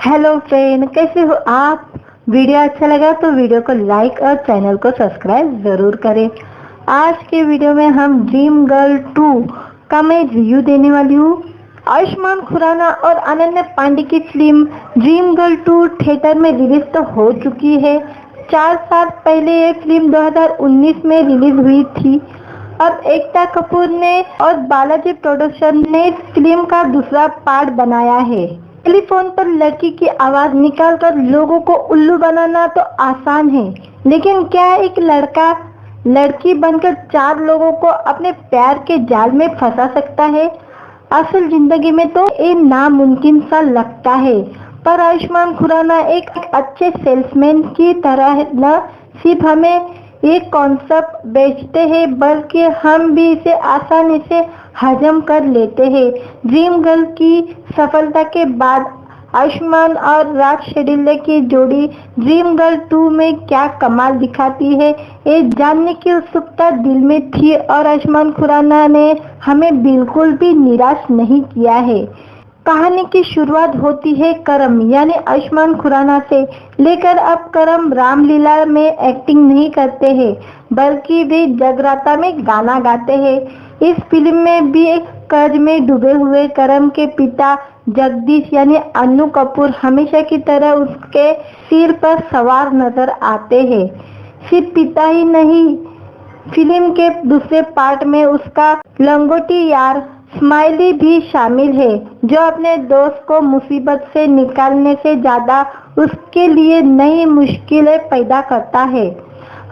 Hello friend, कैसे हो आप। वीडियो अच्छा लगा तो वीडियो को लाइक और चैनल को सब्सक्राइब जरूर करें। आज के वीडियो में हम ड्रीम गर्ल 2 का मैं रिव्यू देने वाली हूँ। आयुष्मान खुराना और अनन्या पांडे की फिल्म ड्रीम गर्ल 2 थिएटर में रिलीज तो हो चुकी है। 4 साल पहले ये फिल्म 2019 में रिलीज हुई थी। अब एकता कपूर ने और बालाजी प्रोडक्शन ने इस फिल्म का दूसरा पार्ट बनाया है। टेलीफोन पर लड़की की आवाज निकालकर लोगों को उल्लू बनाना तो आसान है, लेकिन क्या एक लड़का लड़की बनकर 4 लोगों को अपने प्यार के जाल में फंसा सकता है। असल जिंदगी में तो ये नामुमकिन सा लगता है, पर आयुष्मान खुराना एक अच्छे सेल्समैन की तरह न सिर्फ हमें एक कॉन्सेप्ट बेचते हैं, बल्कि हम भी इसे आसानी से हजम कर लेते हैं। ड्रीम गर्ल की सफलता के बाद आयुष्मान और राज शेडिल्ले की जोड़ी ड्रीम गर्ल 2 में क्या कमाल दिखाती है, ये जानने की उत्सुकता दिल में थी और आयुष्मान खुराना ने हमें बिल्कुल भी निराश नहीं किया है। कहानी की शुरुआत होती है करम यानी आयुष्मान खुराना से लेकर। अब करम रामलीला में एक्टिंग नहीं करते हैं, बल्कि वे जगराता में गाना गाते हैं। इस फिल्म में भी एक कर्ज में डूबे हुए करम के पिता जगदीश यानी अन्नू कपूर हमेशा की तरह उसके सिर पर सवार नजर आते हैं। सिर्फ पिता ही नहीं, फिल्म के दूसरे पार्ट में उसका लंगोटी यार स्माइली भी शामिल है, जो अपने दोस्त को मुसीबत से निकालने से ज्यादा उसके लिए नई मुश्किलें पैदा करता है।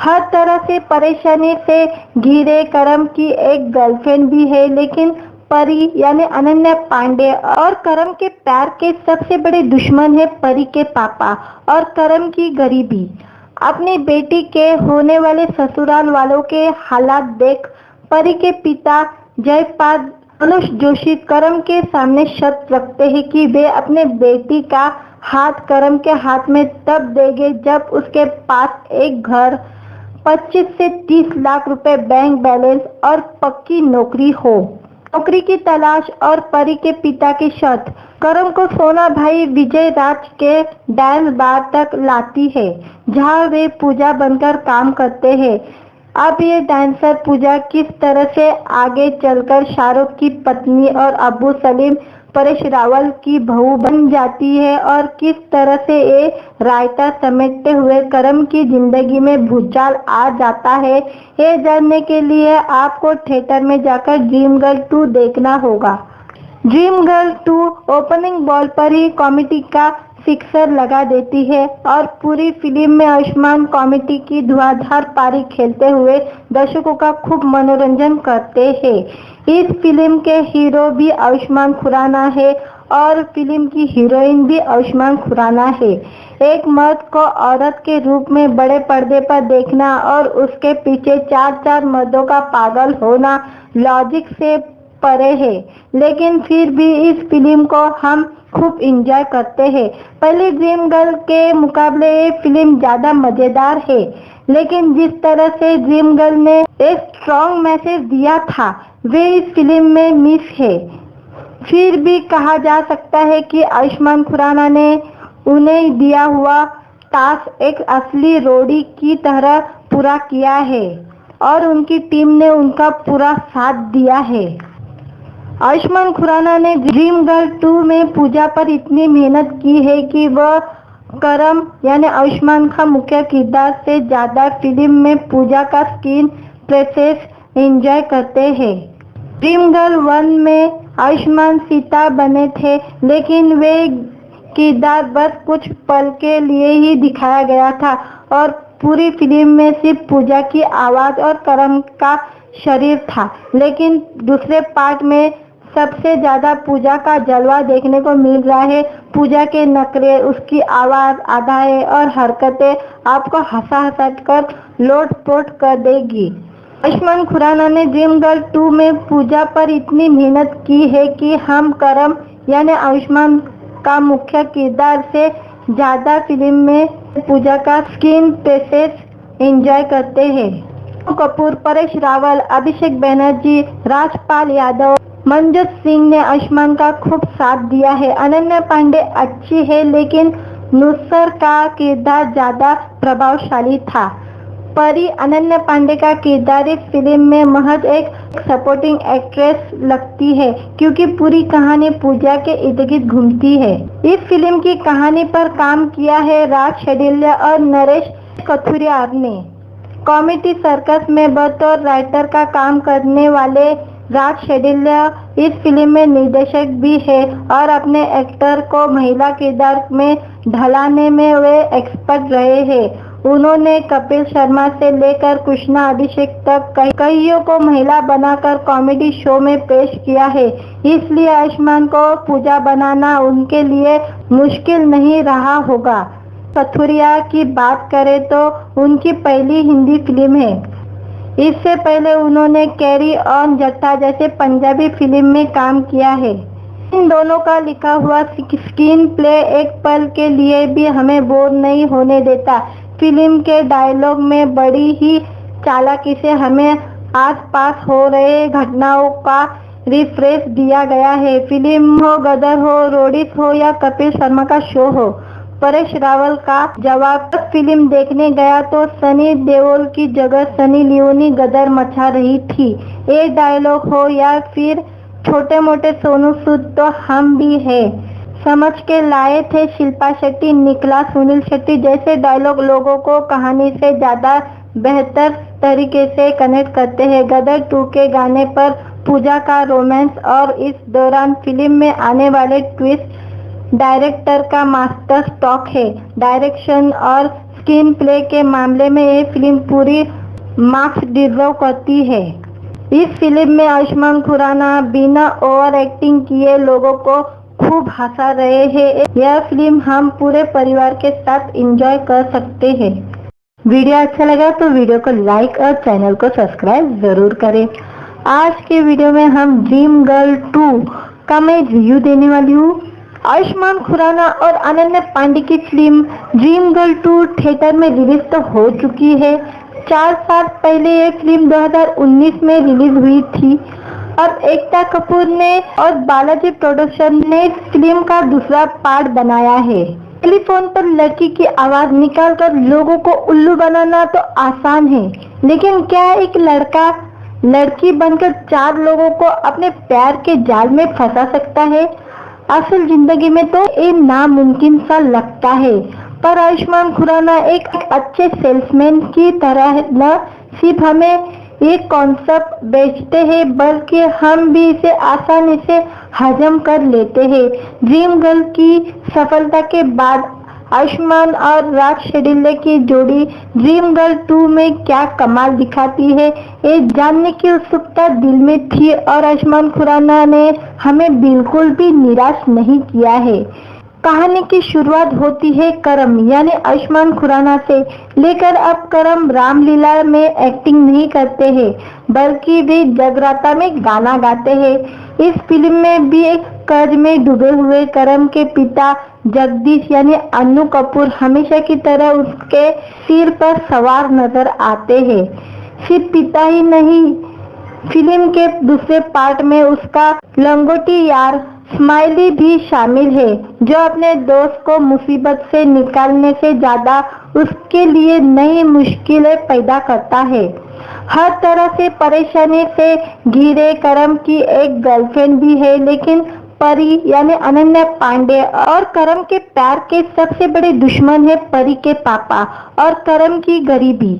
हर तरह से परेशानी से घिरे करम की एक गर्लफ्रेंड भी है, लेकिन परी यानी अनन्या पांडे और करम के प्यार के सबसे बड़े दुश्मन है परी के पापा और करम की गरीबी। अपनी बेटी के होने वाले ससुराल वालों के हालात देख परी के पिता जयपाल अनुज जोशी करम के सामने शर्त रखते हैं कि वे अपने बेटी का हाथ करम के हाथ में तब देंगे जब उसके पास एक घर, 25 से 30 लाख रुपए बैंक बैलेंस और पक्की नौकरी हो। नौकरी की तलाश और परी के पिता की शर्त करम को सोना भाई विजय राज के डांस बार तक लाती है, जहां वे पूजा बनकर काम करते हैं। अब ये डांसर पूजा किस तरह से आगे चलकर शाहरुख की पत्नी और अब्बू सलीम परेश रावल की बहू बन जाती है और किस तरह से ये रायता समेटते हुए करम की जिंदगी में भूचाल आ जाता है, ये जानने के लिए आपको थिएटर में जाकर ड्रीम गर्ल 2 देखना होगा। ड्रीम गर्ल 2 ओपनिंग बॉल पर ही कॉमेडी का सिक्सर लगा देती है और पूरी फिल्म में आयुष्मान कॉमेडी की धुआंधार पारी खेलते हुए दर्शकों का खूब मनोरंजन करते हैं। इस फिल्म के हीरो भी आयुष्मान खुराना है और फिल्म की हीरोइन भी आयुष्मान खुराना है। एक मर्द को औरत के रूप में बड़े पर्दे पर देखना और उसके पीछे 4 मर्दों का पागल होना लॉजिक से परे है, लेकिन फिर भी इस फिल्म को हम खूब इंजॉय करते हैं। पहले ड्रीम गर्ल के मुकाबले ये फिल्म ज्यादा मजेदार है, लेकिन जिस तरह से ड्रीम गर्ल ने एक स्ट्रॉन्ग मैसेज दिया था, वे इस फिल्म में मिस है। फिर भी कहा जा सकता है कि आयुष्मान खुराना ने उन्हें दिया हुआ टास्क एक असली रोडी की तरह पूरा किया है और उनकी टीम ने उनका पूरा साथ दिया है। आयुष्मान खुराना ने ड्रीम गर्ल 2 में पूजा पर इतनी मेहनत की है कि वह करम यानी आयुष्मान का मुख्य किरदार से ज्यादा फिल्म में पूजा का स्क्रीन प्रेजेंस एंजॉय करते हैं। ड्रीम गर्ल 1 में आयुष्मान सीता बने थे, लेकिन वे किरदार बस कुछ पल के लिए ही दिखाया गया था और पूरी फिल्म में सिर्फ पूजा की आवाज और करम का शरीर था। लेकिन दूसरे पार्ट में सबसे ज्यादा पूजा का जलवा देखने को मिल रहा है। पूजा के नखरे, उसकी आवाज, अदाएं और हरकतें आपको हंसा कर लोटपोट कर देगी। आयुष्मान खुराना ने ड्रीम गर्ल 2 में पूजा पर इतनी मेहनत की है कि हम करम यानी आयुष्मान का मुख्य किरदार से ज्यादा फिल्म में पूजा का स्क्रीन प्रेजेंस एंजॉय करते हैं। कपूर, परेश रावल, अभिषेक बनर्जी, राजपाल यादव, मनजोत सिंह ने आयुष्मान का खूब साथ दिया है। अनन्या पांडे अच्छी है, लेकिन नुसरत का किरदार ज्यादा प्रभावशाली था। परी अनन्या पांडे का किरदार इस फिल्म में महज एक सपोर्टिंग एक्ट्रेस लगती है, क्योंकि पूरी कहानी पूजा के इर्द गिर्द घूमती है। इस फिल्म की कहानी पर काम किया है राज शेडिल्या और नरेश कथुरिया ने। कॉमेडी सर्कस में बतौर राइटर का काम करने वाले राज शेडिल्या इस फिल्म में निर्देशक भी है और अपने एक्टर को महिला किरदार में ढलाने में वे एक्सपर्ट रहे हैं। उन्होंने कपिल शर्मा से लेकर कृष्णा अभिषेक तक कईयों को महिला बनाकर कॉमेडी शो में पेश किया है, इसलिए आयुष्मान को पूजा बनाना उनके लिए मुश्किल नहीं रहा होगा। कथुरिया की बात करें तो उनकी पहली हिंदी फिल्म है। इससे पहले उन्होंने कैरी ऑन जट्टा जैसे पंजाबी फिल्म में काम किया है। इन दोनों का लिखा हुआ स्क्रीन प्ले एक पल के लिए भी हमें बोर नहीं होने देता। फिल्म के डायलॉग में बड़ी ही चालाकी से हमें आसपास हो रहे घटनाओं का रिफ्रेश दिया गया है। फिल्म हो, गदर हो, रोडीज हो या कपिल शर्मा का शो हो, परेश रावल का जवाब फिल्म देखने गया तो सनी देओल की जगह सनी लियोनी गदर मचा रही थी। एक डायलॉग हो या फिर छोटे मोटे सोनू सूद तो हम भी है समझ के लाए थे। शिल्पा शेट्टी, निकला, सुनील शेट्टी जैसे डायलॉग लोगों को कहानी से ज्यादा बेहतर तरीके से कनेक्ट करते हैं। गदर 2 के गाने पर पूजा का रोमांस और इस दौरान फिल्म में आने वाले ट्विस्ट डायरेक्टर का मास्टर स्ट्रोक है। डायरेक्शन और स्क्रीन प्ले के मामले में ये फिल्म पूरी मार्क्स डिजर्व करती है। इस फिल्म में आयुष्मान खुराना बिना ओवर एक्टिंग किए लोगों को खूब हंसा रहे हैं। यह फिल्म हम पूरे परिवार के साथ एंजॉय कर सकते हैं। वीडियो अच्छा लगा तो वीडियो को लाइक और चैनल को सब्सक्राइब जरूर करें। आज के वीडियो में हम ड्रीम गर्ल 2 का मैं रिव्यू देने वाली हूँ। आयुष्मान खुराना और अनन्या पांडे की फिल्म ड्रीम गर्ल 2 थिएटर में रिलीज तो हो चुकी है। 4 साल पहले ये फिल्म 2019 में रिलीज हुई थी। अब एकता कपूर ने और बालाजी प्रोडक्शन ने इस फिल्म का दूसरा पार्ट बनाया है। टेलीफोन पर लड़की की आवाज निकालकर लोगों को उल्लू बनाना तो आसान है, लेकिन क्या एक लड़का लड़की बनकर 4 लोगों को अपने प्यार के जाल में फंसा सकता है? असल जिंदगी में तो ये नामुमकिन सा लगता है, पर आयुष्मान खुराना एक अच्छे सेल्समैन की तरह न सिर्फ हमें एक कॉन्सेप्ट बेचते हैं, बल्कि हम भी इसे आसानी से हजम कर लेते हैं। ड्रीम गर्ल की सफलता के बाद आयुष्मान और राज शेडिल्या की जोड़ी ड्रीम गर्ल 2 में क्या कमाल दिखाती है, ये जानने की उत्सुकता दिल में थी और आयुष्मान खुराना ने हमें बिल्कुल भी निराश नहीं किया है। कहानी की शुरुआत होती है करम यानी आयुष्मान खुराना से लेकर। अब करम रामलीला में एक्टिंग नहीं करते हैं, बल्कि वे जगराता में गाना गाते हैं। इस फिल्म में भी एक कर्ज में डूबे हुए करम के पिता जगदीश यानी अन्नू कपूर हमेशा की तरह उसके सिर पर सवार नजर आते हैं। सिर्फ पिता ही नहीं, फिल्म के दूसरे पार्ट में उसका लंगोटी यार स्माइली भी शामिल है, जो अपने दोस्त को मुसीबत से निकालने से ज्यादा उसके लिए नई मुश्किलें पैदा करता है। हर तरह से परेशानी से घिरे करम की एक गर्लफ्रेंड भी है, लेकिन परी यानी अनन्या पांडे और करम के प्यार के सबसे बड़े दुश्मन है परी के पापा और करम की गरीबी।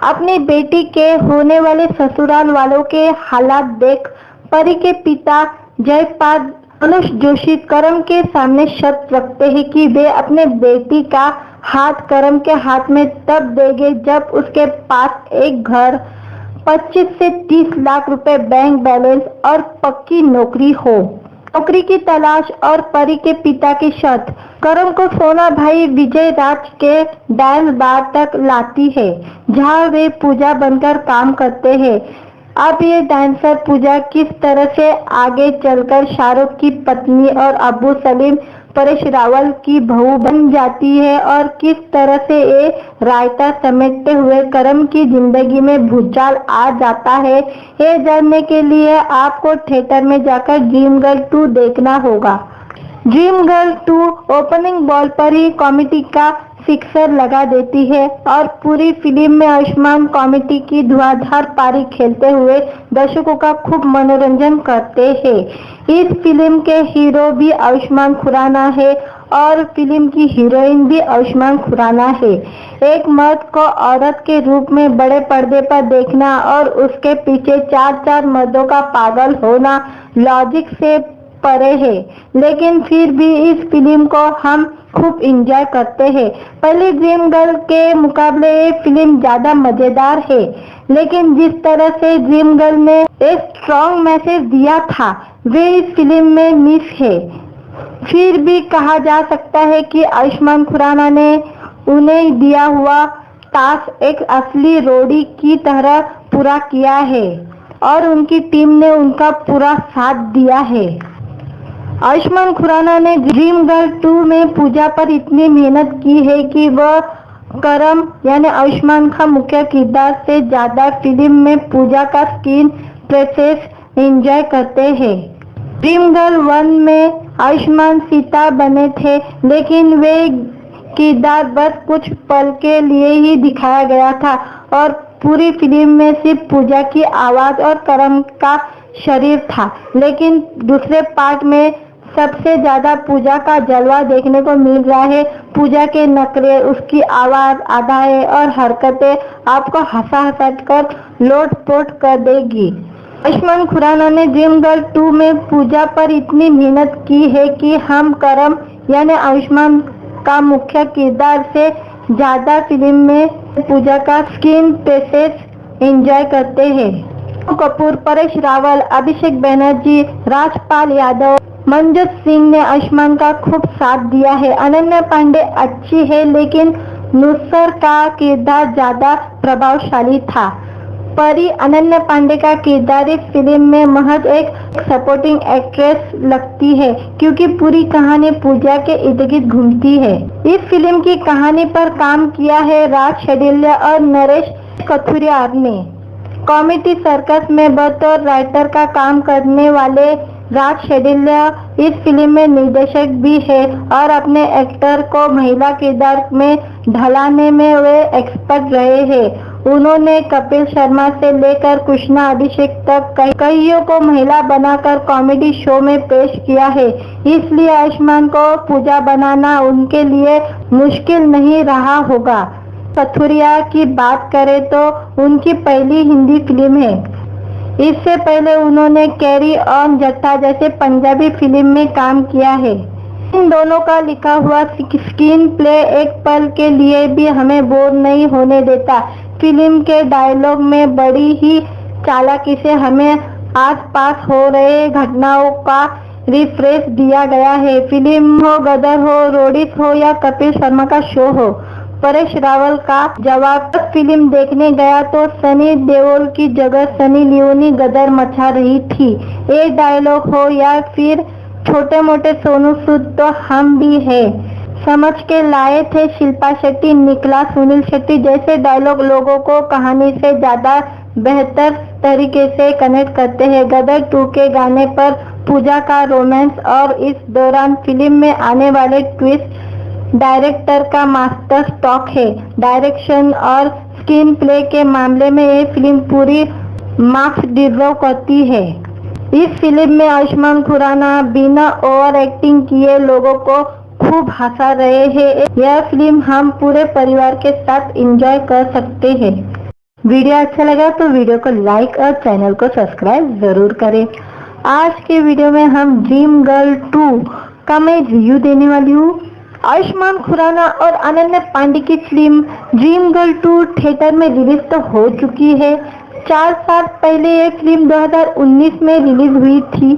अपनी बेटी के होने वाले ससुराल वालों के हालात देख परी के पिता जयपाल अनुज जोशी करम के सामने शर्त रखते हैं कि वे अपने बेटी का हाथ करम के हाथ में तब देंगे जब उसके पास एक घर, 25 से 30 लाख रुपए बैंक बैलेंस और पक्की नौकरी हो। नौकरी की तलाश और परी के पिता की शर्त करम को सोना भाई विजय राज के डांस बार तक लाती है, जहां वे पूजा बनकर काम करते हैं। अब ये डांसर पूजा किस तरह से आगे चलकर शाहरुख की पत्नी और अब्बू सलीम परेश रावल की बहू बन जाती है और किस तरह से ये रायता समेटते हुए करम की जिंदगी में भूचाल आ जाता है, ये जानने के लिए आपको थिएटर में जाकर ड्रीम गर्ल 2 देखना होगा। ड्रीम गर्ल 2 ओपनिंग बॉल पर ही कॉमेडी का सिक्सर लगा देती है और पूरी फिल्म में आयुष्मान कॉमेडी की धुआंधार पारी खेलते हुए दर्शकों का खूब मनोरंजन करते हैं। इस फिल्म के हीरो भी आयुष्मान खुराना है और फिल्म की हीरोइन भी आयुष्मान खुराना है। एक मर्द को औरत के रूप में बड़े पर्दे पर देखना और उसके पीछे चार मर्दों का पागल होना लॉजिक से परे है, लेकिन फिर भी इस फिल्म को हम खूब एंजॉय करते हैं। पहली ड्रीम गर्ल के मुकाबले ये फिल्म ज्यादा मजेदार है, लेकिन जिस तरह से ड्रीम गर्ल ने एक स्ट्रॉन्ग मैसेज दिया था वे इस फिल्म में मिस है। फिर भी कहा जा सकता है कि आयुष्मान खुराना ने उन्हें दिया हुआ टास्क एक असली रोडी की तरह पूरा किया है और उनकी टीम ने उनका पूरा साथ दिया है। आयुष्मान खुराना ने ड्रीम गर्ल 2 में पूजा पर इतनी मेहनत की है कि वह करम यानी आयुष्मान का मुख्य किरदार से ज्यादा फिल्म में पूजा का स्क्रीन प्रेजेंस एंजॉय करते हैं। ड्रीम गर्ल 1 में आयुष्मान सीता बने थे, लेकिन वे किरदार बस कुछ पल के लिए ही दिखाया गया था और पूरी फिल्म में सिर्फ पूजा की आवाज और करम का शरीर था। लेकिन दूसरे पार्ट में सबसे ज्यादा पूजा का जलवा देखने को मिल रहा है। पूजा के नखरे, उसकी आवाज, अदाएं और हरकतें आपको हंसा कर लोट-पोट कर देगी। आयुष्मान खुराना ने ड्रीम गर्ल 2 में पूजा पर इतनी मेहनत की है कि हम करम यानी आयुष्मान का मुख्य किरदार से ज्यादा फिल्म में पूजा का स्क्रीन प्रेजेंस एंजॉय करते हैं। कपूर, परेश रावल, अभिषेक बनर्जी, राजपाल यादव, मनजोत सिंह ने आयुष्मान का खूब साथ दिया है। अनन्या पांडे अच्छी है, लेकिन नुसर का किरदार ज्यादा प्रभावशाली था। परी अनन्या पांडे का किरदार इस फिल्म में महज एक सपोर्टिंग एक्ट्रेस लगती है, क्योंकि पूरी कहानी पूजा के इर्द गिर्द घूमती है। इस फिल्म की कहानी पर काम किया है राज शेडिल्या और नरेश कथुरिया ने। कॉमेडी सर्कस में बतौर राइटर का काम करने वाले राज शेडिल्या इस फिल्म में निर्देशक भी है और अपने एक्टर को महिला किरदार में ढलाने में वे एक्सपर्ट रहे हैं। उन्होंने कपिल शर्मा से लेकर कृष्णा अभिषेक तक कईयों को महिला बनाकर कॉमेडी शो में पेश किया है, इसलिए आयुष्मान को पूजा बनाना उनके लिए मुश्किल नहीं रहा होगा। कथुरिया की बात करें तो उनकी पहली हिंदी फिल्म है। इससे पहले उन्होंने कैरी ऑन जट्टा जैसे पंजाबी फिल्म में काम किया है। इन दोनों का लिखा हुआ स्क्रीन प्ले एक पल के लिए भी हमें बोर नहीं होने देता। फिल्म के डायलॉग में बड़ी ही चालाकी से हमें आसपास हो रहे घटनाओं का रिफ्रेश दिया गया है। फिल्म हो, गदर हो, रोडीज हो या कपिल शर्मा का शो हो, परेश रावल का जवाब फिल्म देखने गया तो सनी देओल की जगह सनी लियोनी गदर मचा रही थी। एक डायलॉग हो या फिर छोटे मोटे सोनू सूद तो हम भी है समझ के लाए थे। शिल्पा शेट्टी, निकला, सुनील शेट्टी जैसे डायलॉग लोगों को कहानी से ज्यादा बेहतर तरीके से कनेक्ट करते हैं। गदर 2 के गाने पर पूजा का रोमांस और इस दौरान फिल्म में आने वाले ट्विस्ट डायरेक्टर का मास्टर स्ट्रोक है। डायरेक्शन और स्क्रीन प्ले के मामले में ये फिल्म पूरी मार्क्स डिजर्व करती है। इस फिल्म में आयुष्मान खुराना बिना ओवर एक्टिंग किए लोगों को खूब हंसा रहे हैं। यह फिल्म हम पूरे परिवार के साथ एंजॉय कर सकते हैं। वीडियो अच्छा लगा तो वीडियो को लाइक और चैनल को सब्सक्राइब जरूर करें। आज के वीडियो में हम ड्रीम गर्ल 2 का मैं रिव्यू देने वाली हूँ। आयुष्मान खुराना और अनन्या पांडे की फिल्म ड्रीम गर्ल 2 थिएटर में रिलीज तो हो चुकी है। 4 साल पहले ये फिल्म 2019 में रिलीज हुई थी।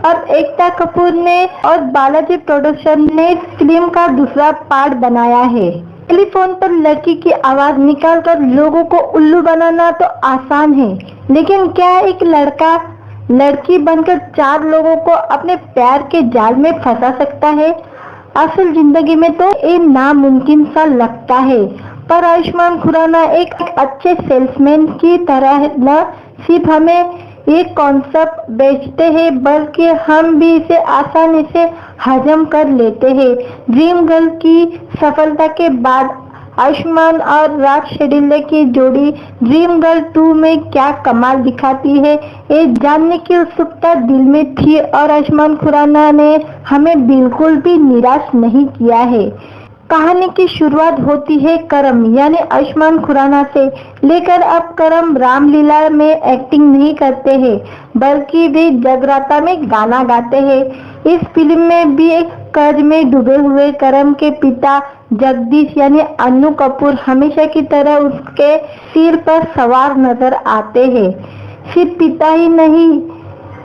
अब एकता कपूर ने और बालाजी प्रोडक्शन ने इस फिल्म का दूसरा पार्ट बनाया है। टेलीफोन पर लड़की की आवाज निकालकर लोगों को उल्लू बनाना तो आसान है, लेकिन क्या एक लड़का लड़की बनकर 4 लोगों को अपने प्यार के जाल में फंसा सकता है? असल जिंदगी में तो ये नामुमकिन सा लगता है, पर आयुष्मान खुराना एक अच्छे सेल्समैन की तरह न सिर्फ हमें एक कॉन्सेप्ट बेचते हैं बल्कि हम भी इसे आसानी से हजम कर लेते हैं। ड्रीम गर्ल की सफलता के बाद आयुष्मान और राज शेडिल्ले की जोड़ी ड्रीम गर्ल 2 में क्या कमाल दिखाती है, ये जानने की उत्सुकता दिल में थी और आयुष्मान खुराना ने हमें बिल्कुल भी निराश नहीं किया है। कहानी की शुरुआत होती है करम यानी आयुष्मान खुराना से लेकर। अब करम रामलीला में एक्टिंग नहीं करते हैं बल्कि वे जगराता में गाना गाते हैं। इस फिल्म में भी एक कर्ज में डूबे हुए करम के पिता जगदीश यानी अन्नू कपूर हमेशा की तरह उसके सिर पर सवार नजर आते हैं। सिर्फ पिता ही नहीं,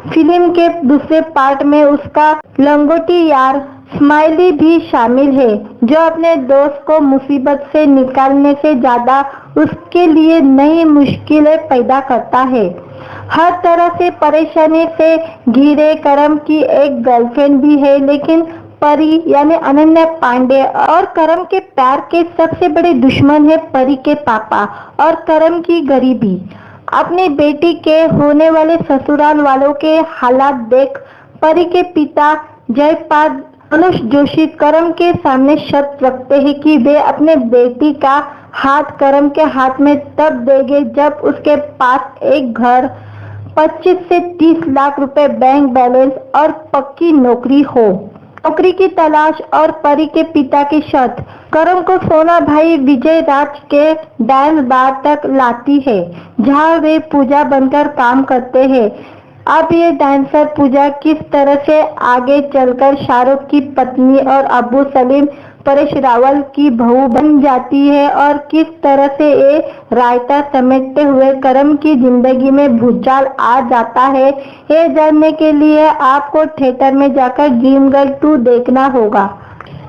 फिल्म के दूसरे पार्ट में उसका लंगोटी यार स्माइली भी शामिल है, जो अपने दोस्त को मुसीबत से निकालने से ज्यादा उसके लिए नई मुश्किलें पैदा करता है। हर तरह से परेशानी से घिरे करम की एक गर्लफ्रेंड भी है, लेकिन परी यानी अनन्या पांडे और करम के प्यार के सबसे बड़े दुश्मन है परी के पापा और करम की गरीबी। अपनी बेटी के होने वाले ससुराल वालों के हालात देख परी के पिता जयपाल अनुष जोशी करम के सामने शर्त रखते हैं कि वे अपने बेटी का हाथ करम के हाथ में तब देंगे जब उसके पास एक घर, 25 से 30 लाख रुपए बैंक बैलेंस और पक्की नौकरी हो। नौकरी की तलाश और परी के पिता की शर्त करम को सोना भाई विजय राज के डांस बार तक लाती है, जहां वे पूजा बनकर काम करते हैं। अब ये डांसर पूजा किस तरह से आगे चलकर शाहरुख की पत्नी और अबू सलीम परेश रावल की बहू बन जाती है और किस तरह से ये रायता समेटते हुए करम की जिंदगी में भूचाल आ जाता है, ये जानने के लिए आपको थिएटर में जाकर ड्रीम गर्ल 2 देखना होगा।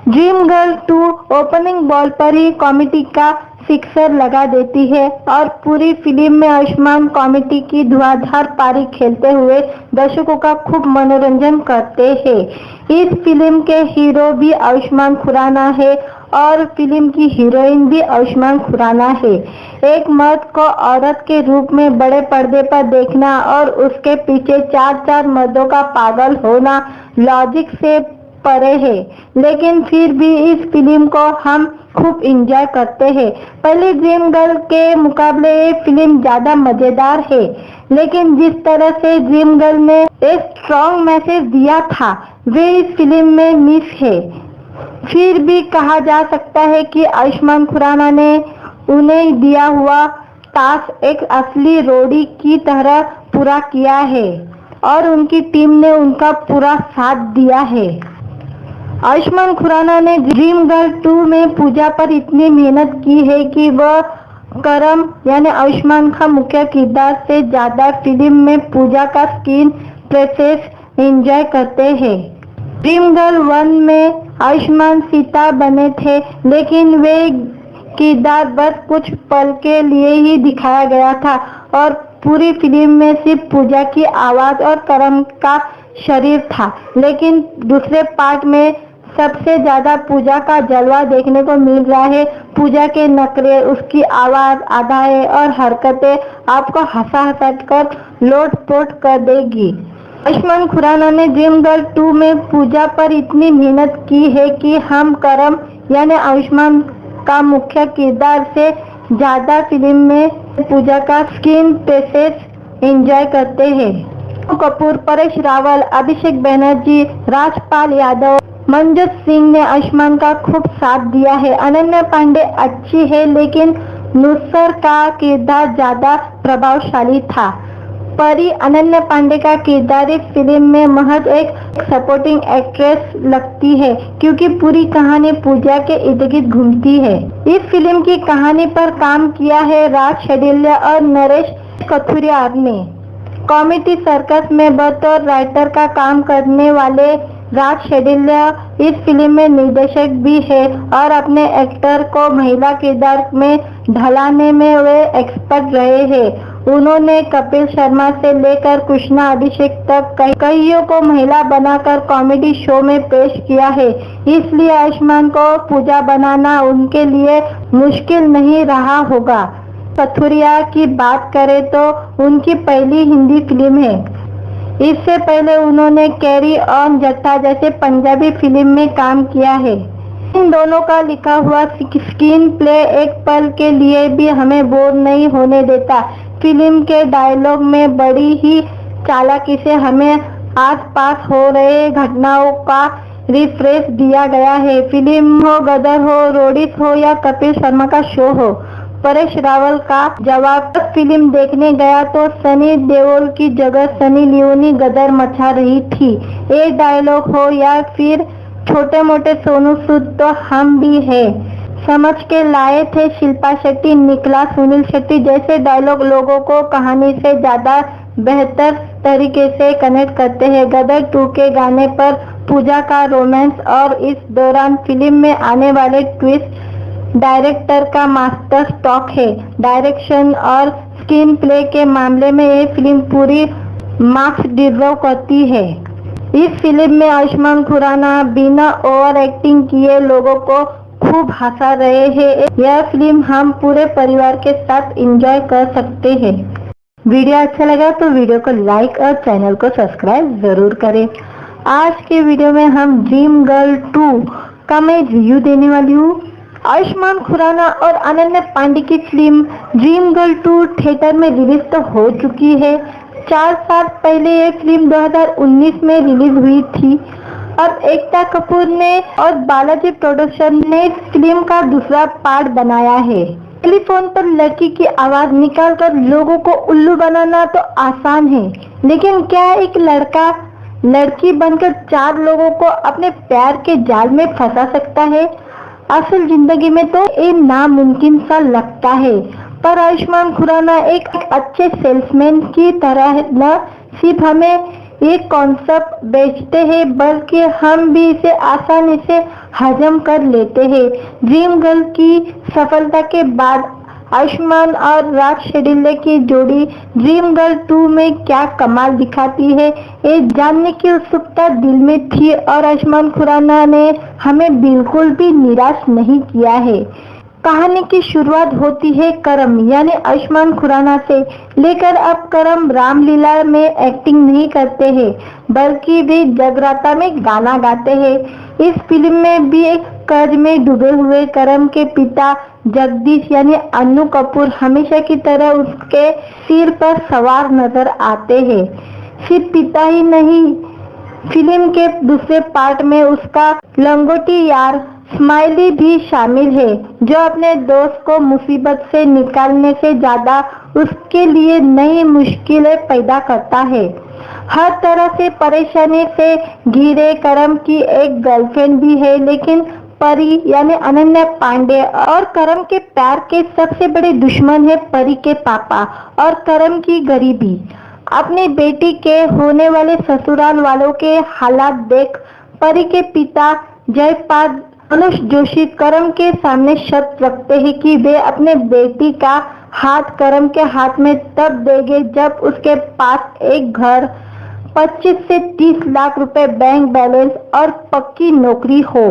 ड्रीम गर्ल 2 ओपनिंग बॉल पर ही कॉमेडी का सिक्सर लगा देती है और पूरी फिल्म में आयुष्मान कॉमेडी की धुआंधार पारी खेलते हुए दर्शकों का खूब मनोरंजन करते हैं। इस फिल्म के हीरो भी आयुष्मान खुराना है और फिल्म की हीरोइन भी आयुष्मान खुराना है। एक मर्द को औरत के रूप में बड़े पर्दे पर देखना और उसके पीछे 4 मर्दों का पागल होना लॉजिक से परे है, लेकिन फिर भी इस फिल्म को हम खूब एंजॉय करते हैं। पहले ड्रीम गर्ल के मुकाबले ये फिल्म ज्यादा मजेदार है, लेकिन जिस तरह से ड्रीम गर्ल ने एक स्ट्रॉन्ग मैसेज दिया था वे इस फिल्म में मिस है। फिर भी कहा जा सकता है कि आयुष्मान खुराना ने उन्हें दिया हुआ टास्क एक असली रोडी की तरह पूरा किया है और उनकी टीम ने उनका पूरा साथ दिया है। आयुष्मान खुराना ने ड्रीम गर्ल 2 में पूजा पर इतनी मेहनत की है कि वह करम यानी आयुष्मान का मुख्य किरदार से ज्यादा फिल्म में पूजा का स्क्रीन प्रेजेंस एंजॉय करते हैं। ड्रीम गर्ल 1 में आयुष्मान सीता बने थे, लेकिन वे किरदार बस कुछ पल के लिए ही दिखाया गया था और पूरी फिल्म में सिर्फ पूजा की आवाज और करम का शरीर था। लेकिन दूसरे पार्ट में सबसे ज्यादा पूजा का जलवा देखने को मिल रहा है। पूजा के नखरे, उसकी आवाज, अदाएं और हरकतें आपको हंसा कर लोट-पोट कर देगी। आयुष्मान खुराना ने ड्रीम गर्ल 2 में पूजा पर इतनी मेहनत की है कि हम करम यानी आयुष्मान का मुख्य किरदार से ज्यादा फिल्म में पूजा का स्क्रीन प्रेजेंस एंजॉय करते हैं। कपूर, परेश रावल, अभिषेक बनर्जी, राजपाल यादव, मनजोत सिंह ने आयुष्मान का खूब साथ दिया है। अनन्या पांडे अच्छी है, लेकिन नुसर का किरदार ज्यादा प्रभावशाली था। परी अनन्या पांडे का किरदार इस फिल्म में महज एक सपोर्टिंग एक्ट्रेस लगती है, क्योंकि पूरी कहानी पूजा के इर्द गिर्द घूमती है। इस फिल्म की कहानी पर काम किया है राज शेडिल्ले और नरेश कथुरियार ने। कॉमेडी सर्कस में बतौर राइटर का काम करने वाले राज शेडिल्ले इस फिल्म में निर्देशक भी है और अपने एक्टर को महिला किरदार में ढलाने में वे एक्सपर्ट रहे हैं। उन्होंने कपिल शर्मा से लेकर कृष्णा अभिषेक तक कईयों को महिला बनाकर कॉमेडी शो में पेश किया है। इसलिए आयुष्मान को पूजा बनाना उनके लिए मुश्किल नहीं रहा होगा। कथुरिया की बात करें तो उनकी पहली हिंदी फिल्म है। इससे पहले उन्होंने कैरी ऑन जट्टा जैसे पंजाबी फिल्म में काम किया है। इन दोनों का लिखा हुआ स्क्रीन प्ले एक पल के लिए भी हमें बोर नहीं होने देता। फिल्म के डायलॉग में बड़ी ही चालाकी से हमें आसपास हो रहे घटनाओं का रिफ्रेश दिया गया है। फिल्म हो, गदर हो, रोडीज हो या कपिल शर्मा का शो हो, परेश रावल का जवाब फिल्म देखने गया तो सनी देओल की जगह सनी लियोनी गदर मचा रही थी। एक डायलॉग हो या फिर छोटे मोटे सोनू सूद तो हम भी है समझ के लाए थे। शिल्पा शेट्टी, निकला, सुनील शेट्टी जैसे डायलॉग लोगों को कहानी से ज्यादा बेहतर तरीके से कनेक्ट करते हैं। गदर 2 के गाने पर पूजा का रोमांस और इस दौरान फिल्म में आने वाले ट्विस्ट डायरेक्टर का मास्टर स्ट्रोक है। डायरेक्शन और स्क्रीन प्ले के मामले में ये फिल्म पूरी मार्क्स डिजर्व करती है। इस फिल्म में आयुष्मान खुराना बिना ओवर एक्टिंग किए लोगों को खूब हंसा रहे हैं। यह फिल्म हम पूरे परिवार के साथ एंजॉय कर सकते हैं। वीडियो अच्छा लगा तो वीडियो को लाइक और चैनल को सब्सक्राइब जरूर करें। आज के वीडियो में हम ड्रीम गर्ल 2 का मैं रिव्यू देने वाली हूँ। आयुष्मान खुराना और अनन्या पांडे की फिल्म ड्रीम गर्ल 2 थिएटर में रिलीज तो हो चुकी है। 4 साल पहले ये फिल्म 2019 में रिलीज हुई थी और एकता कपूर ने और बालाजी प्रोडक्शन ने फिल्म का दूसरा पार्ट बनाया है। टेलीफोन पर लड़की की आवाज निकालकर लोगों को उल्लू बनाना तो आसान है, लेकिन क्या एक लड़का लड़की बनकर 4 लोगों को अपने प्यार के जाल में फंसा सकता है? असल जिंदगी में तो ये नामुमकिन सा लगता है, पर आयुष्मान खुराना एक अच्छे सेल्समैन की तरह न सिर्फ हमें एक कॉन्सेप्ट बेचते हैं बल्कि हम भी इसे आसानी से हजम कर लेते हैं। ड्रीम गर्ल की सफलता के बाद आयुष्मान और राज शेडिल्ले की जोड़ी ड्रीम गर्ल 2 में क्या कमाल दिखाती है, ये जानने की उत्सुकता दिल में थी और आयुष्मान खुराना ने हमें बिल्कुल भी निराश नहीं किया है। कहानी की शुरुआत होती है करम यानी आयुष्मान खुराना से लेकर। अब करम रामलीला में एक्टिंग नहीं करते हैं बल्कि भी जगराता में गाना गाते हैं। इस फिल्म में भी एक कर्ज में डूबे हुए करम के पिता जगदीश यानी अन्नू कपूर हमेशा की तरह उसके सिर पर सवार नजर आते हैं। सिर्फ पिता ही नहीं, फिल्म के दूसरे पार्ट में उसका लंगोटी यार स्माइली भी शामिल है, जो अपने दोस्त को मुसीबत से निकालने से ज्यादा उसके लिए नई मुश्किलें पैदा करता है। हर तरह से परेशानी से घिरे करम की एक गर्लफ्रेंड भी है, लेकिन परी यानी अनन्या पांडे और करम के प्यार के सबसे बड़े दुश्मन है परी के पापा और करम की गरीबी। अपनी बेटी के होने वाले ससुराल वालों के हालात देख परी के पिता जयपाल अनुज जोशी करम के सामने शर्त रखते हैं कि वे अपने बेटी का हाथ करम के हाथ में तब देंगे जब उसके पास एक घर, 25 से 30 लाख रुपए बैंक बैलेंस और पक्की नौकरी हो।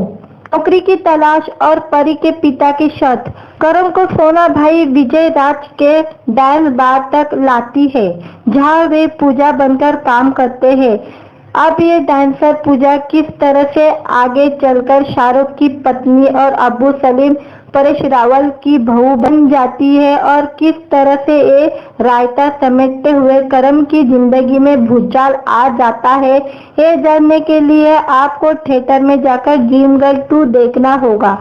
नौकरी की तलाश और परी के पिता की शर्त करम को सोना भाई विजय राज के डांस बार तक लाती है, जहां वे पूजा बनकर काम करते हैं। अब ये डांसर पूजा किस तरह से आगे चलकर शाहरुख की पत्नी और अब्बू सलीम परेश रावल की बहू बन जाती है और किस तरह से ये रायता समेटते हुए करम की जिंदगी में भूचाल आ जाता है, ये जानने के लिए आपको थिएटर में जाकर ड्रीम गर्ल 2 देखना होगा।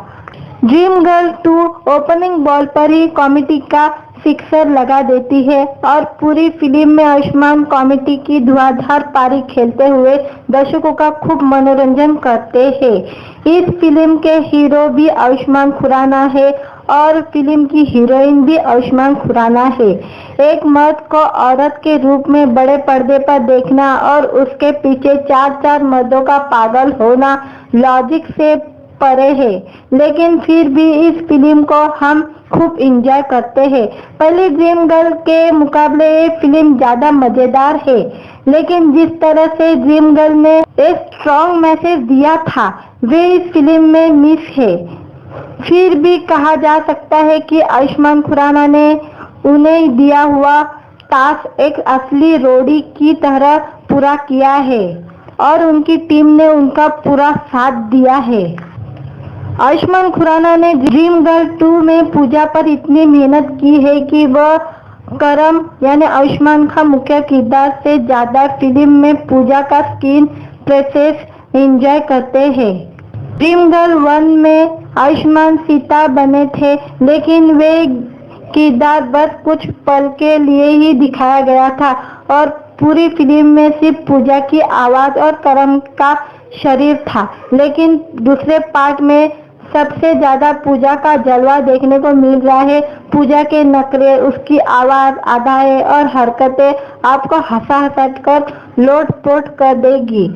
ड्रीम गर्ल 2 ओपनिंग बॉल पर ही कॉमेडी का सिक्सर लगा देती है और पूरी फिल्म में आयुष्मान कॉमेडी की धुआंधार पारी खेलते हुए दर्शकों का खूब मनोरंजन करते हैं। इस फिल्म के हीरो भी आयुष्मान खुराना है और फिल्म की हीरोइन भी आयुष्मान खुराना है। एक मर्द को औरत के रूप में बड़े पर्दे पर देखना और उसके पीछे 4 मर्दों का पागल होना लॉजिक से परे है, लेकिन फिर भी इस फिल्म को हम खूब एंजॉय करते हैं। पहले ड्रीम गर्ल के मुकाबले ये फिल्म ज्यादा मजेदार है, लेकिन जिस तरह से ड्रीम गर्ल ने एक स्ट्रॉन्ग मैसेज दिया था वे इस फिल्म में मिस है। फिर भी कहा जा सकता है कि आयुष्मान खुराना ने उन्हें दिया हुआ टास्क एक असली रोडी की तरह पूरा किया है और उनकी टीम ने उनका पूरा साथ दिया है। आयुष्मान खुराना ने ड्रीम गर्ल 2 में पूजा पर इतनी मेहनत की है कि वह करम यानी आयुष्मान का मुख्य किरदार से ज्यादा फिल्म में पूजा का स्क्रीन प्रेजेंस एंजॉय करते हैं। ड्रीम गर्ल 1 में आयुष्मान सीता बने थे, लेकिन वे किरदार बस कुछ पल के लिए ही दिखाया गया था और पूरी फिल्म में सिर्फ पूजा की आवाज और करम का शरीर था। लेकिन दूसरे पार्ट में सबसे ज्यादा पूजा का जलवा देखने को मिल रहा है। पूजा के नखरे, उसकी आवाज, अदाएं और हरकतें आपको हंसा कर लोट-पोट कर देगी।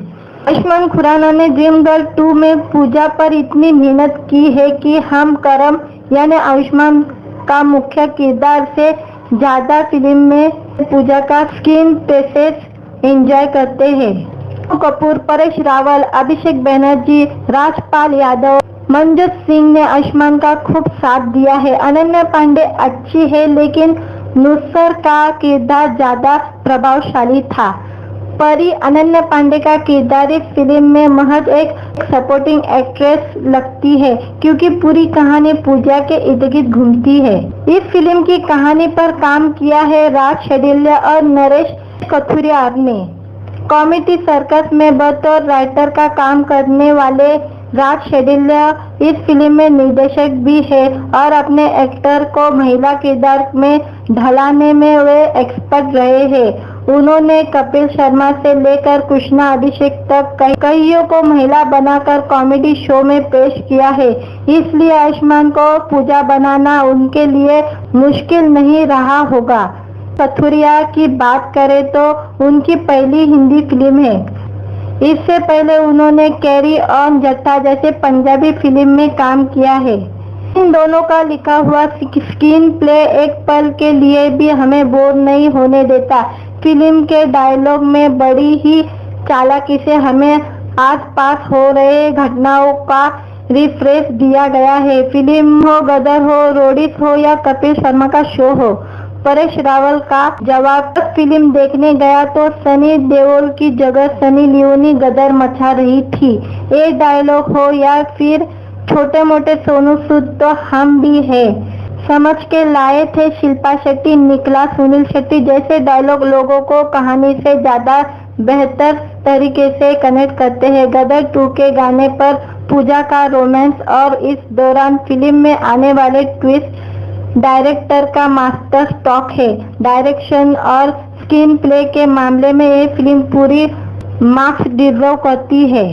आयुष्मान खुराना ने ड्रीम गर्ल 2 में पूजा पर इतनी मेहनत की है कि हम करम यानी आयुष्मान का मुख्य किरदार से ज्यादा फिल्म में पूजा का स्क्रीन प्रेजेंस एंजॉय करते हैं। कपूर, परेश रावल, अभिषेक बनर्जी, राजपाल यादव, मनजोत सिंह ने आयुष्मान का खूब साथ दिया है। अनन्या पांडे अच्छी है, लेकिन नुसर का किरदार ज्यादा प्रभावशाली था। परी अनन्या पांडे का किरदार इस फिल्म में महज एक सपोर्टिंग एक्ट्रेस लगती है, क्योंकि पूरी कहानी पूजा के इर्द गिर्द घूमती है। इस फिल्म की कहानी पर काम किया है राज शेडिल्या और नरेश कथुरिया ने। कॉमेडी सर्कस में बतौर राइटर का काम करने वाले राज शेडिल्या इस फिल्म में निर्देशक भी है और अपने एक्टर को महिला किरदार में ढलाने में वे एक्सपर्ट रहे हैं। उन्होंने कपिल शर्मा से लेकर कृष्णा अभिषेक तक कईयों को महिला बनाकर कॉमेडी शो में पेश किया है, इसलिए आयुष्मान को पूजा बनाना उनके लिए मुश्किल नहीं रहा होगा। कथुरिया की बात करें तो उनकी पहली हिंदी फिल्म है। इससे पहले उन्होंने कैरी ऑन जट्टा जैसे पंजाबी फिल्म में काम किया है। इन दोनों का लिखा हुआ स्क्रीन प्ले एक पल के लिए भी हमें बोर नहीं होने देता। फिल्म के डायलॉग में बड़ी ही चालाकी से हमें आसपास हो रहे घटनाओं का रिफ्रेश दिया गया है। फिल्म हो, गदर हो, रोडीज हो या कपिल शर्मा का शो हो, परेश रावल का जवाब फिल्म देखने गया तो सनी देओल की जगह सनी लियोनी गदर मचा रही थी। ये डायलॉग हो या फिर छोटे मोटे सोनू सूद तो हम भी है समझ के लाए थे। शिल्पा शेट्टी, निकला, सुनील शेट्टी जैसे डायलॉग लोगों को कहानी से ज्यादा बेहतर तरीके से कनेक्ट करते हैं। गदर 2 के गाने पर पूजा का रोमांस और इस दौरान फिल्म में आने वाले ट्विस्ट डायरेक्टर का मास्टर स्ट्रोक है। डायरेक्शन और स्क्रीन प्ले के मामले में ये फिल्म पूरी मार्क्स डिजर्व करती है।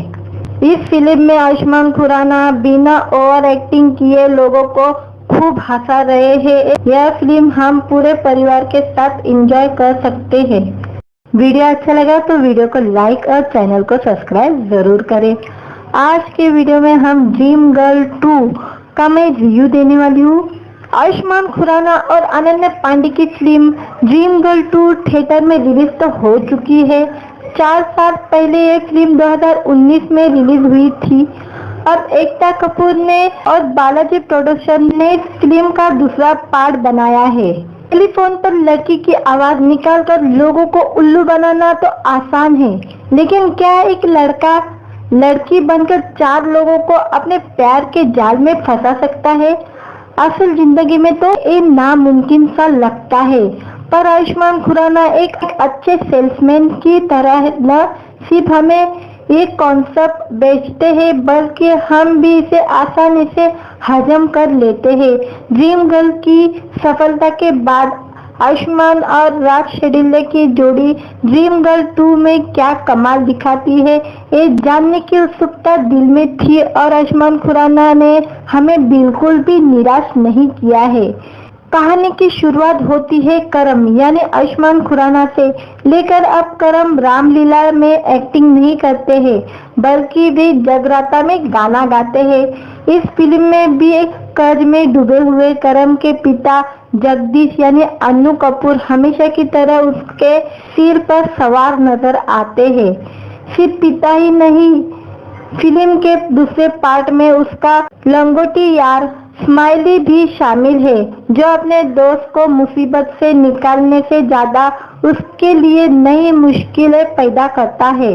इस फिल्म में आयुष्मान खुराना बिना ओवर एक्टिंग किए लोगों को खूब हंसा रहे हैं। यह फिल्म हम पूरे परिवार के साथ एंजॉय कर सकते हैं। वीडियो अच्छा लगा तो वीडियो को लाइक और चैनल को सब्सक्राइब जरूर करें। आज के वीडियो में हम ड्रीम गर्ल 2 का मैं रिव्यू देने वाली हूँ। आयुष्मान खुराना और अनन्या पांडे की फिल्म ड्रीम गर्ल 2 थिएटर में रिलीज तो हो चुकी है। 4 साल पहले ये फिल्म 2019 में रिलीज हुई थी और एकता कपूर ने और बालाजी प्रोडक्शन ने फिल्म का दूसरा पार्ट बनाया है। टेलीफोन पर लड़की की आवाज निकालकर लोगों को उल्लू बनाना तो आसान है, लेकिन क्या एक लड़का लड़की बनकर 4 लोगों को अपने प्यार के जाल में फंसा सकता है? असल जिंदगी में तो ये नामुमकिन सा लगता है, पर आयुष्मान खुराना एक अच्छे सेल्समैन की तरह न सिर्फ हमें एक कॉन्सेप्ट बेचते हैं, बल्कि हम भी इसे आसानी से हजम कर लेते हैं। ड्रीम गर्ल की सफलता के बाद आयुष्मान और राज शेडिल्या की जोड़ी ड्रीम गर्ल 2 में क्या कमाल दिखाती है, ये जानने की उत्सुकता दिल में थी और आयुष्मान खुराना ने हमें बिल्कुल भी निराश नहीं किया है। कहानी की शुरुआत होती है करम यानी आयुष्मान खुराना से लेकर। अब करम रामलीला में एक्टिंग नहीं करते हैं बल्कि वे जगराता में गाना गाते हैं। इस फिल्म में भी एक कर्ज में डूबे हुए करम के पिता जगदीश यानी अन्नू कपूर हमेशा की तरह उसके सिर पर सवार नजर आते हैं। सिर्फ पिता ही नहीं, फिल्म के दूसरे पार्ट में उसका लंगोटी यार स्माइली भी शामिल है, जो अपने दोस्त को मुसीबत से निकालने से ज्यादा उसके लिए नई मुश्किलें पैदा करता है।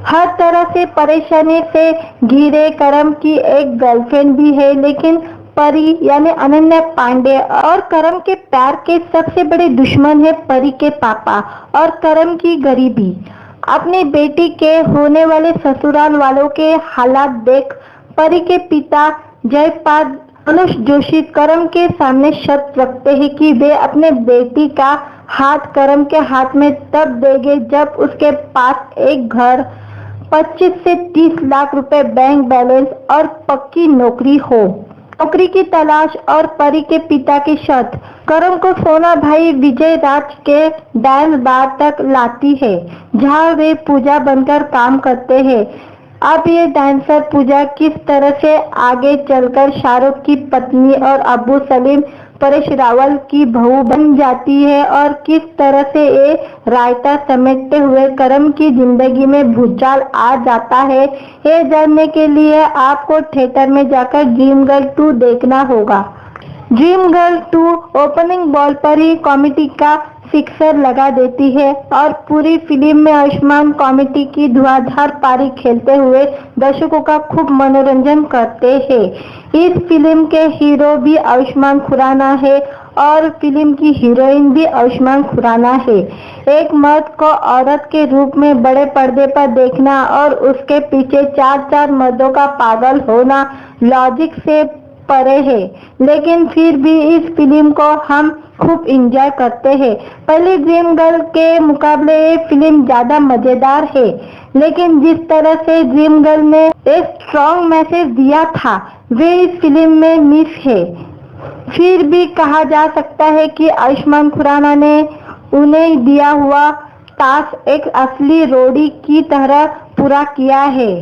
हर तरह से परेशानी से घिरे करम की एक गर्लफ्रेंड भी है, लेकिन परी यानी अनन्या पांडे और करम के प्यार के सबसे बड़े दुश्मन है परी के पापा और करम की गरीबी। अपनी बेटी के होने वाले ससुराल वालों के हालात देख परी के पिता जयपाल अनुष जोशी करम के सामने शर्त रखते हैं कि वे अपने बेटी का हाथ करम के हाथ में तब देंगे जब उसके पास एक घर, 25 से 30 लाख रुपए बैंक बैलेंस और पक्की नौकरी हो। नौकरी की तलाश और परी के पिता की शर्त करम को सोना भाई विजय राज के डांस बार तक लाती है, जहां वे पूजा बनकर काम करते हैं। अब ये डांसर पूजा किस तरह से आगे चलकर शाहरुख की पत्नी और अब्बू सलीम परेश रावल की बहू बन जाती है और किस तरह से ये रायता समेटते हुए करम की जिंदगी में भूचाल आ जाता है, ये जानने के लिए आपको थिएटर में जाकर ड्रीम गर्ल 2 देखना होगा। ड्रीम गर्ल 2 ओपनिंग बॉल पर ही कॉमेडी का सिक्सर लगा देती है और पूरी फिल्म में आयुष्मान कॉमेडी की धुआंधार पारी खेलते हुए दर्शकों का खूब मनोरंजन करते हैं। इस फिल्म के हीरो भी आयुष्मान खुराना है और फिल्म की हीरोइन भी आयुष्मान खुराना है। एक मर्द को औरत के रूप में बड़े पर्दे पर देखना और उसके पीछे 4 मर्दों का पागल होना लॉजिक से परे है, लेकिन फिर भी इस फिल्म को हम खूब एंजॉय करते हैं। पहली ड्रीम गर्ल के मुकाबले ये फिल्म ज्यादा मजेदार है, लेकिन जिस तरह से ड्रीम गर्ल ने एक स्ट्रॉन्ग मैसेज दिया था वे इस फिल्म में मिस है। फिर भी कहा जा सकता है कि आयुष्मान खुराना ने उन्हें दिया हुआ टास्क एक असली रोडी की तरह पूरा किया है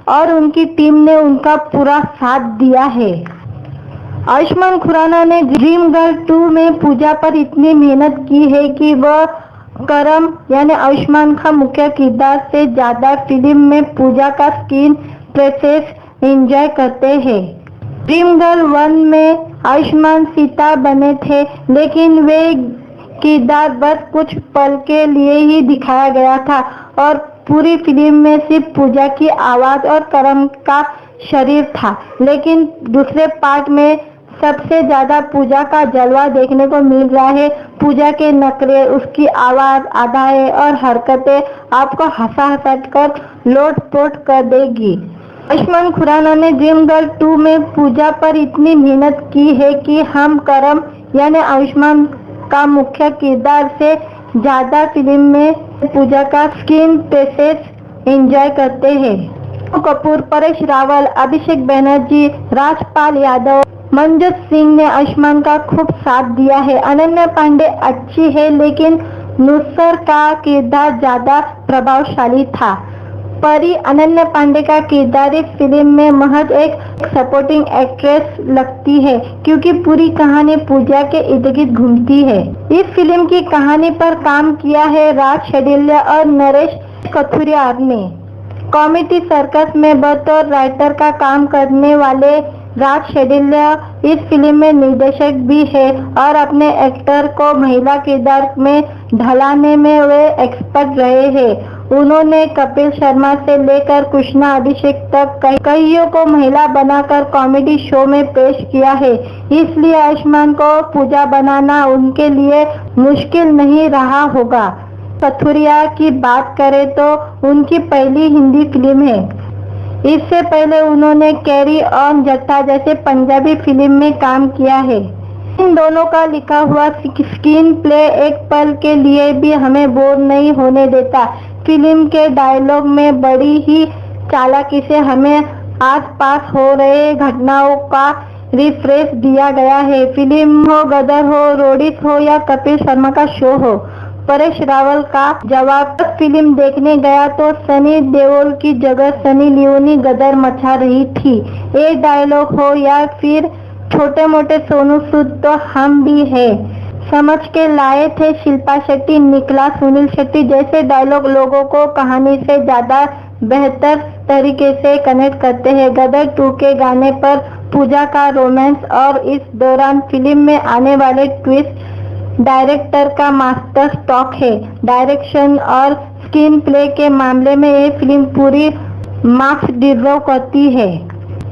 और उनकी टीम ने उनका पूरा साथ दिया है। आयुष्मान खुराना ने ड्रीम गर्ल 2 में पूजा पर इतनी मेहनत की है कि वह करम यानी आयुष्मान का मुख्य किरदार से ज्यादा फिल्म में पूजा का स्क्रीन प्रेजेंस एंजॉय करते हैं। ड्रीम गर्ल 1 में आयुष्मान सीता बने थे, लेकिन वे किरदार बस कुछ पल के लिए ही दिखाया गया था और पूरी फिल्म में सिर्फ पूजा की आवाज और करम का शरीर था। लेकिन दूसरे पार्ट में सबसे ज्यादा पूजा का जलवा देखने को मिल रहा है। पूजा के नखरे, उसकी आवाज, अदाएं और हरकतें आपको हंसा कर लोट-पोट कर देगी। आयुष्मान खुराना ने ड्रीम गर्ल 2 में पूजा पर इतनी मेहनत की है कि हम करम यानी आयुष्मान का मुख्य किरदार से ज्यादा फिल्म में पूजा का स्क्रीन प्रेजेंस एंजॉय करते हैं। कपूर, परेश रावल, अभिषेक बनर्जी, राजपाल यादव, मनजोत सिंह ने आयुष्मान का खूब साथ दिया है। अनन्या पांडे अच्छी है, लेकिन नुसर का किरदार ज्यादा प्रभावशाली था। परी अनन्या पांडे का किरदार इस फिल्म में महज एक सपोर्टिंग एक्ट्रेस लगती है, क्योंकि पूरी कहानी पूजा के इर्द गिर्द घूमती है। इस फिल्म की कहानी पर काम किया है राज शेडिल्या और नरेश कथुरिया ने। कॉमेडी सर्कस में बतौर राइटर का काम करने वाले राज शेडिल्या इस फिल्म में निर्देशक भी है और अपने एक्टर को महिला किरदार में ढलाने में वे एक्सपर्ट रहे हैं। उन्होंने कपिल शर्मा से लेकर कृष्णा अभिषेक तक कईयों को महिला बनाकर कॉमेडी शो में पेश किया है, इसलिए आयुष्मान को पूजा बनाना उनके लिए मुश्किल नहीं रहा होगा। कथुरिया की बात करें तो उनकी पहली हिंदी फिल्म है। इससे पहले उन्होंने कैरी ऑन जट्टा जैसे पंजाबी फिल्म में काम किया है। इन दोनों का लिखा हुआ स्क्रीन प्ले एक पल के लिए भी हमें बोर नहीं होने देता। फिल्म के डायलॉग में बड़ी ही चालाकी से हमें आसपास हो रहे घटनाओं का रिफ्रेश दिया गया है। फिल्म हो, गदर हो, रोडीज हो या कपिल शर्मा का शो हो, परेश रावल का जवाब, जब फिल्म देखने गया तो सनी देओल की जगह सनी लियोनी गदर मचा रही थी। ये डायलॉग हो या फिर छोटे मोटे सोनू सूद तो हम भी है समझ के लाए थे। शिल्पा शेट्टी, निकला सुनील शेट्टी जैसे डायलॉग लोगों को कहानी से ज्यादा बेहतर तरीके से कनेक्ट करते हैं। गदर 2 के गाने पर पूजा का रोमांस और इस दौरान फिल्म में आने वाले ट्विस्ट डायरेक्टर का मास्टर स्ट्रोक है। डायरेक्शन और स्क्रीन प्ले के मामले में ये फिल्म पूरी मार्क्स डिजर्व करती है।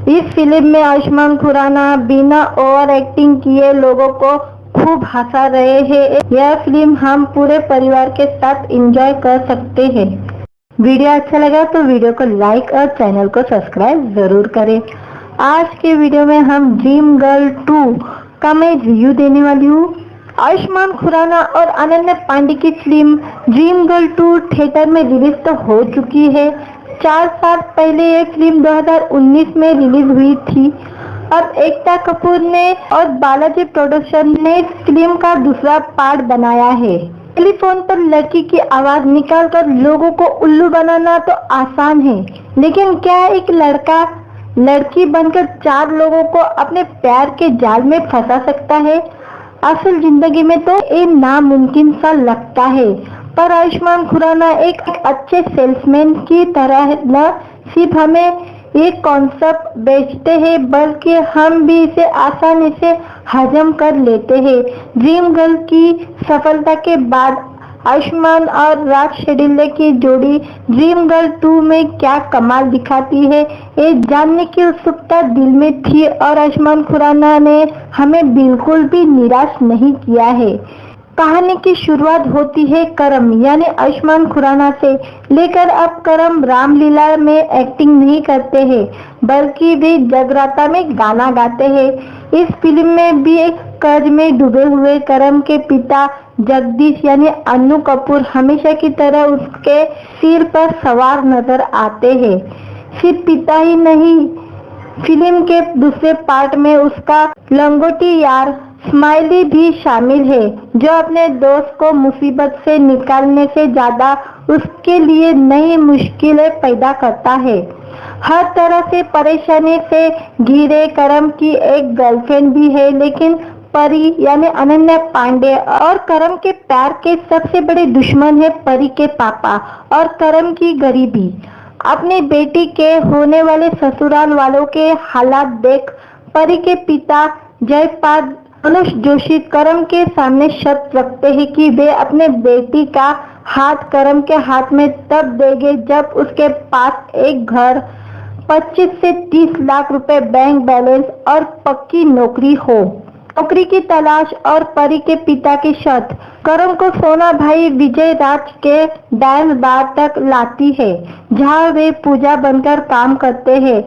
इस फिल्म में आयुष्मान खुराना बिना ओवर एक्टिंग किए लोगों को खूब हंसा रहे हैं। यह फिल्म हम पूरे परिवार के साथ एंजॉय कर सकते हैं। वीडियो अच्छा लगा तो वीडियो को लाइक और चैनल को सब्सक्राइब जरूर करें। आज के वीडियो में हम ड्रीम गर्ल 2 का मैं रिव्यू देने वाली हूँ। आयुष्मान खुराना और अनन्या पांडे की फिल्म ड्रीम गर्ल 2 थिएटर में रिलीज तो हो चुकी है। 4 साल पहले ये फिल्म 2019 में रिलीज हुई थी। अब एकता कपूर ने और बालाजी प्रोडक्शन ने फिल्म का दूसरा पार्ट बनाया है। टेलीफोन पर लड़की की आवाज निकालकर लोगों को उल्लू बनाना तो आसान है, लेकिन क्या एक लड़का लड़की बनकर 4 लोगों को अपने प्यार के जाल में फंसा सकता है? असल जिंदगी में तो ये नामुमकिन सा लगता है, पर आयुष्मान खुराना एक अच्छे सेल्समैन की तरह न सिर्फ हमें एक कॉन्सेप्ट बेचते हैं, बल्कि हम भी इसे आसानी से हजम कर लेते हैं। ड्रीम गर्ल की सफलता के बाद आयुष्मान और राज शेडिल्ले की जोड़ी ड्रीम गर्ल 2 में क्या कमाल दिखाती है, ये जानने की उत्सुकता दिल में थी और आयुष्मान खुराना ने हमें बिल्कुल भी निराश नहीं किया है। कहानी की शुरुआत होती है करम यानी आयुष्मान खुराना से लेकर। अब करम रामलीला में एक्टिंग नहीं करते हैं, बल्कि वे जगराता में गाना गाते हैं। इस फिल्म में भी एक कर्ज में डूबे हुए करम के पिता जगदीश यानी अन्नू कपूर हमेशा की तरह उसके सिर पर सवार नजर आते हैं। सिर्फ पिता ही नहीं, फिल्म के दूसरे पार्ट में उसका लंगोटी यार स्माइली भी शामिल है, जो अपने दोस्त को मुसीबत से निकालने से ज्यादा उसके लिए नई मुश्किलें पैदा करता है। हर तरह से परेशानी से घिरे करम की एक गर्लफ्रेंड भी है, लेकिन परी यानी अनन्या पांडे और करम के प्यार के सबसे बड़े दुश्मन है परी के पापा और करम की गरीबी। अपनी बेटी के होने वाले ससुराल वालों के हालात देख परी के पिता जयपाल अनुष जोशी करम के सामने शर्त रखते हैं कि वे अपने बेटी का हाथ करम के हाथ में तब देंगे जब उसके पास एक घर, 25 से 30 लाख रुपए बैंक बैलेंस और पक्की नौकरी हो। नौकरी की तलाश और परी के पिता की शर्त करम को सोना भाई विजय राज के डांस बार तक लाती है, जहां वे पूजा बनकर काम करते हैं।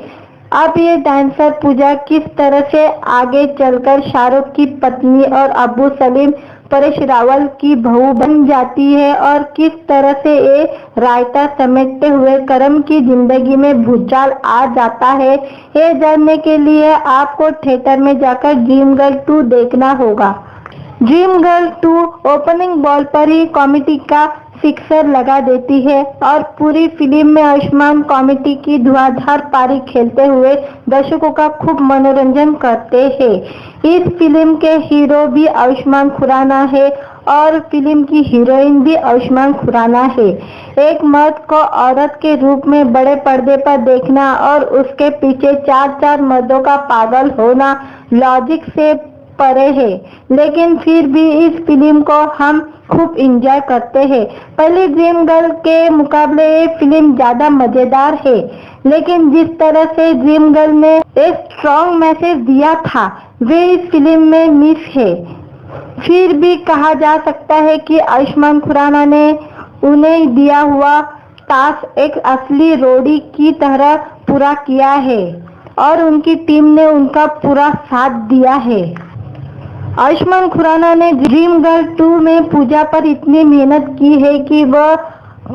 अब ये डांसर पूजा किस तरह से आगे चलकर शाहरुख की पत्नी और अब्बू सलीम परेश रावल की बहू बन जाती है और किस तरह से ये रायता समेटते हुए करम की जिंदगी में भूचाल आ जाता है, ये जानने के लिए आपको थिएटर में जाकर ड्रीम गर्ल 2 देखना होगा। ड्रीम गर्ल 2 ओपनिंग बॉल पर ही कॉमेडी का सिक्सर लगा देती है और पूरी फिल्म में आयुष्मान कॉमेडी की धुआंधार पारी खेलते हुए दर्शकों का खूब मनोरंजन करते हैं। इस फिल्म के हीरो भी आयुष्मान खुराना है और फिल्म की हीरोइन भी आयुष्मान खुराना है। एक मर्द को औरत के रूप में बड़े पर्दे पर देखना और उसके पीछे 4 मर्दों का पागल होना लॉजिक से परे है, लेकिन फिर भी इस फिल्म को हम खूब एंजॉय करते हैं। पहले ड्रीम गर्ल के मुकाबले ये फिल्म ज्यादा मजेदार है, लेकिन जिस तरह से ड्रीम गर्ल ने एक स्ट्रॉन्ग मैसेज दिया था वे इस फिल्म में मिस है। फिर भी कहा जा सकता है कि आयुष्मान खुराना ने उन्हें दिया हुआ टास्क एक असली रोडी की तरह पूरा किया है और उनकी टीम ने उनका पूरा साथ दिया है। आयुष्मान खुराना ने ड्रीम गर्ल 2 में पूजा पर इतनी मेहनत की है कि वह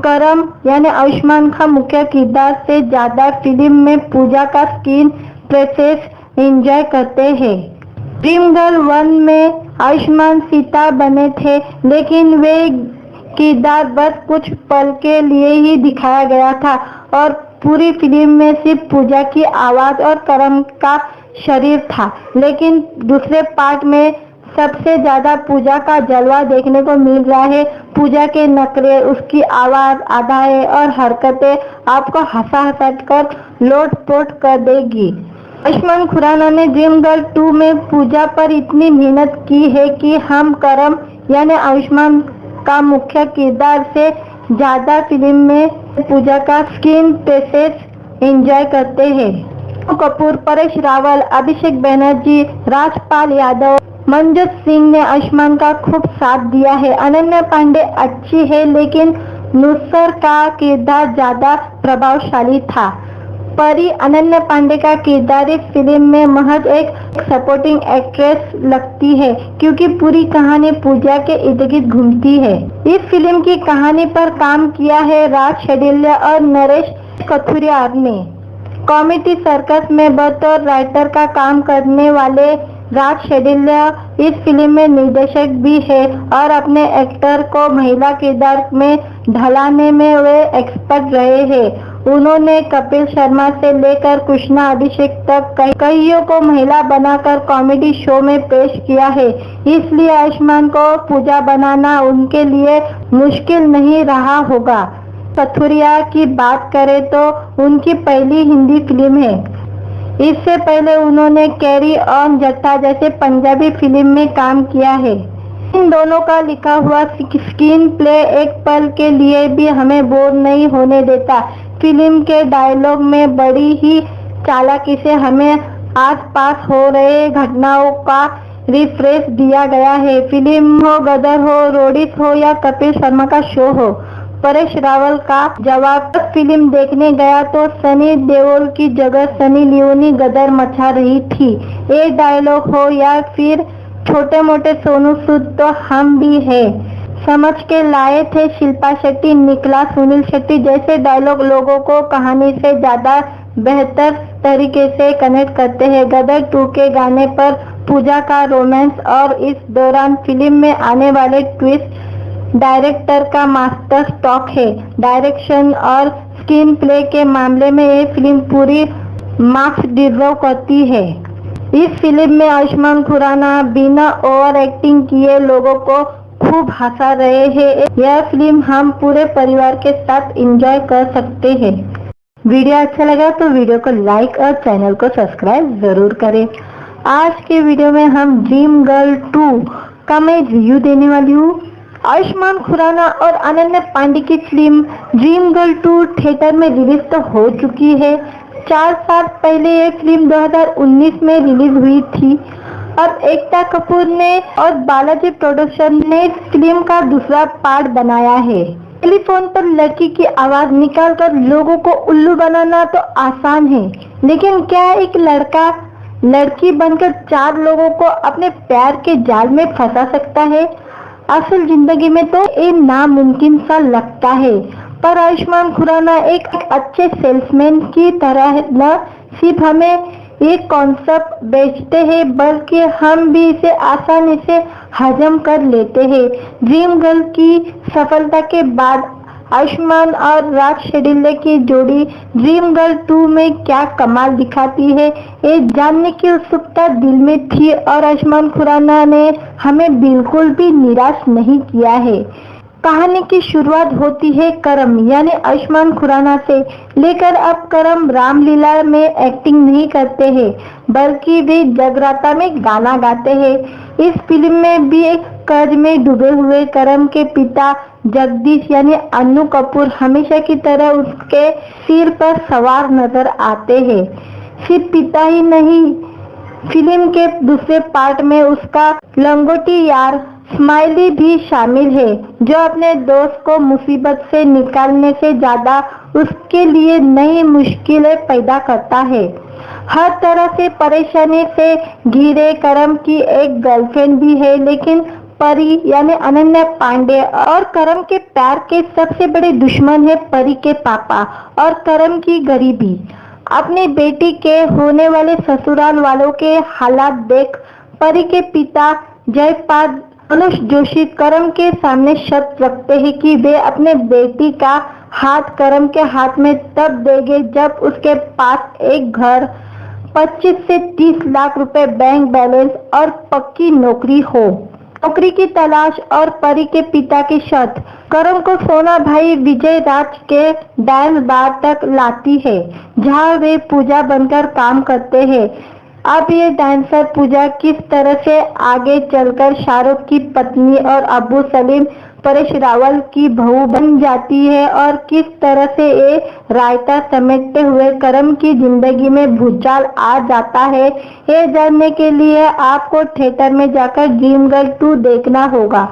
करम यानी आयुष्मान का मुख्य किरदार से ज्यादा फिल्म में पूजा का स्क्रीन प्रेजेंस एंजॉय करते हैं। ड्रीम गर्ल 1 में आयुष्मान सीता बने थे, लेकिन वे किरदार बस कुछ पल के लिए ही दिखाया गया था और पूरी फिल्म में सिर्फ पूजा की आवाज और करम का शरीर था। लेकिन दूसरे पार्ट में सबसे ज्यादा पूजा का जलवा देखने को मिल रहा है। पूजा के नखरे, उसकी आवाज, अदाएं और हरकतें आपको हंसा कर लोट-पोट कर देगी। आयुष्मान खुराना ने ड्रीम गर्ल 2 में पूजा पर इतनी मेहनत की है कि हम करम यानी आयुष्मान का मुख्य किरदार से ज्यादा फिल्म में पूजा का स्क्रीन प्रेजेंस एंजॉय करते हैं। कपूर, परेश रावल, अभिषेक बनर्जी, राजपाल यादव, मनजोत सिंह ने आयुष्मान का खूब साथ दिया है। अनन्या पांडे अच्छी है, लेकिन नुसर का किरदार ज्यादा प्रभावशाली था। परी अनन्या पांडे का किरदार इस फिल्म में महज एक सपोर्टिंग एक्ट्रेस लगती है, क्योंकि पूरी कहानी पूजा के इर्द गिर्द घूमती है। इस फिल्म की कहानी पर काम किया है राज शेडिल्य और नरेश कथुरियार ने। कॉमेडी सर्कस में बतौर राइटर का काम करने वाले राज शेडिल्य इस फिल्म में निर्देशक भी है और अपने एक्टर को महिला किरदार में ढलाने में वे एक्सपर्ट रहे हैं। उन्होंने कपिल शर्मा से लेकर कृष्णा अभिषेक तक कईयों को महिला बनाकर कॉमेडी शो में पेश किया है। इसलिए आयुष्मान को पूजा बनाना उनके लिए मुश्किल नहीं रहा होगा। कथुरिया की बात करें तो उनकी पहली हिंदी फिल्म है। इससे पहले उन्होंने कैरी ऑन जट्टा जैसे पंजाबी फिल्म में काम किया है। इन दोनों का लिखा हुआ स्क्रीन प्ले एक पल के लिए भी हमें बोर नहीं होने देता। फिल्म के डायलॉग में बड़ी ही चालाकी से हमें आसपास हो रहे घटनाओं का रिफ्रेश दिया गया है। फिल्म हो, गदर हो, रोडीज हो या कपिल शर्मा का शो हो, परेश रावल का जवाब फिल्म देखने गया तो सनी देओल की जगह सनी लियोनी गदर मचा रही थी। एक डायलॉग हो या फिर छोटे मोटे सोनू सूद तो हम भी है समझ के लाए थे। शिल्पा शेट्टी, निकला, सुनील शेट्टी जैसे डायलॉग लोगों को कहानी से ज्यादा बेहतर तरीके से कनेक्ट करते हैं। गदर 2 के गाने पर पूजा का रोमांस और इस दौरान फिल्म में आने वाले ट्विस्ट डायरेक्टर का मास्टर स्ट्रोक है। डायरेक्शन और स्क्रीन प्ले के मामले में ये फिल्म पूरी मार्क्स डिजर्व करती है। इस फिल्म में आयुष्मान खुराना बिना ओवर एक्टिंग किए लोगों को खूब हंसा रहे हैं। यह फिल्म हम पूरे परिवार के साथ एंजॉय कर सकते हैं। वीडियो अच्छा लगा तो वीडियो को लाइक और चैनल को सब्सक्राइब जरूर करें। आज के वीडियो में हम ड्रीम गर्ल 2 का मैं रिव्यू देने वाली हूँ। आयुष्मान खुराना और अनन्या पांडे की फिल्म ड्रीम गर्ल 2 थिएटर में रिलीज तो हो चुकी है। 4 साल पहले ये फिल्म 2019 में रिलीज हुई थी। अब एकता कपूर ने और बालाजी प्रोडक्शन ने इस फिल्म का दूसरा पार्ट बनाया है। टेलीफोन पर लड़की की आवाज निकालकर लोगों को उल्लू बनाना तो आसान है, लेकिन क्या एक लड़का लड़की बनकर 4 लोगों को अपने प्यार के जाल में फंसा सकता है? असल जिंदगी में तो ये नामुमकिन सा लगता है, पर आयुष्मान खुराना एक अच्छे सेल्समैन की तरह न सिर्फ हमें एक कॉन्सेप्ट बेचते हैं, बल्कि हम भी इसे आसानी से हजम कर लेते हैं। ड्रीम गर्ल की सफलता के बाद आयुष्मान और राज शेडिल्य की जोड़ी ड्रीम गर्ल 2 में क्या कमाल दिखाती है, ये जानने की उत्सुकता दिल में थी और आयुष्मान खुराना ने हमें बिल्कुल भी निराश नहीं किया है। कहानी की शुरुआत होती है करम यानी आयुष्मान खुराना से लेकर। अब करम रामलीला में एक्टिंग नहीं करते हैं, बल्कि वे जगराता में गाना गाते हैं। इस फिल्म में भी एक कर्ज में डूबे हुए करम के पिता जगदीश यानी अन्नू कपूर हमेशा की तरह उसके सिर पर सवार नजर आते हैं। सिर्फ पिता ही नहीं, फिल्म के दूसरे पार्ट में उसका लंगोटी यार स्माइली भी शामिल है, जो अपने दोस्त को मुसीबत से निकालने से ज्यादा उसके लिए नई मुश्किलें पैदा करता है। हर तरह से परेशानी से घिरे करम की एक गर्लफ्रेंड भी है, लेकिन परी यानी अनन्या पांडे और करम के प्यार के सबसे बड़े दुश्मन है परी के पापा और करम की गरीबी। अपनी बेटी के होने वाले ससुराल वालों के हालात देख परी के पिता जयपाल अनुज जोशी करम के सामने शर्त रखते हैं कि वे अपने बेटी का हाथ करम के हाथ में तब देंगे जब उसके पास एक घर, 25 से 30 लाख रुपए बैंक बैलेंस और पक्की नौकरी हो। नौकरी की तलाश और परी के पिता की शर्त करम को सोना भाई विजय राज के डांस बार तक लाती है, जहां वे पूजा बनकर काम करते हैं। अब ये डांसर पूजा किस तरह से आगे चलकर शाहरुख की पत्नी और अब्बू सलीम परेश रावल की बहू बन जाती है और किस तरह से ये रायता समेटते हुए करम की जिंदगी में भूचाल आ जाता है, ये जानने के लिए आपको थिएटर में जाकर ड्रीम गर्ल 2 देखना होगा।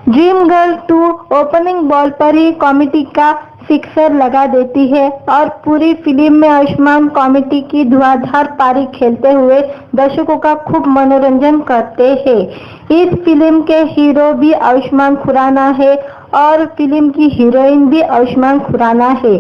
ड्रीम गर्ल 2 ओपनिंग बॉल पर ही कॉमेडी का सिक्सर लगा देती है और पूरी फिल्म में आयुष्मान कॉमेडी की धुआंधार पारी खेलते हुए दर्शकों का खूब मनोरंजन करते हैं। इस फिल्म के हीरो भी आयुष्मान खुराना है और फिल्म की हीरोइन भी आयुष्मान खुराना है।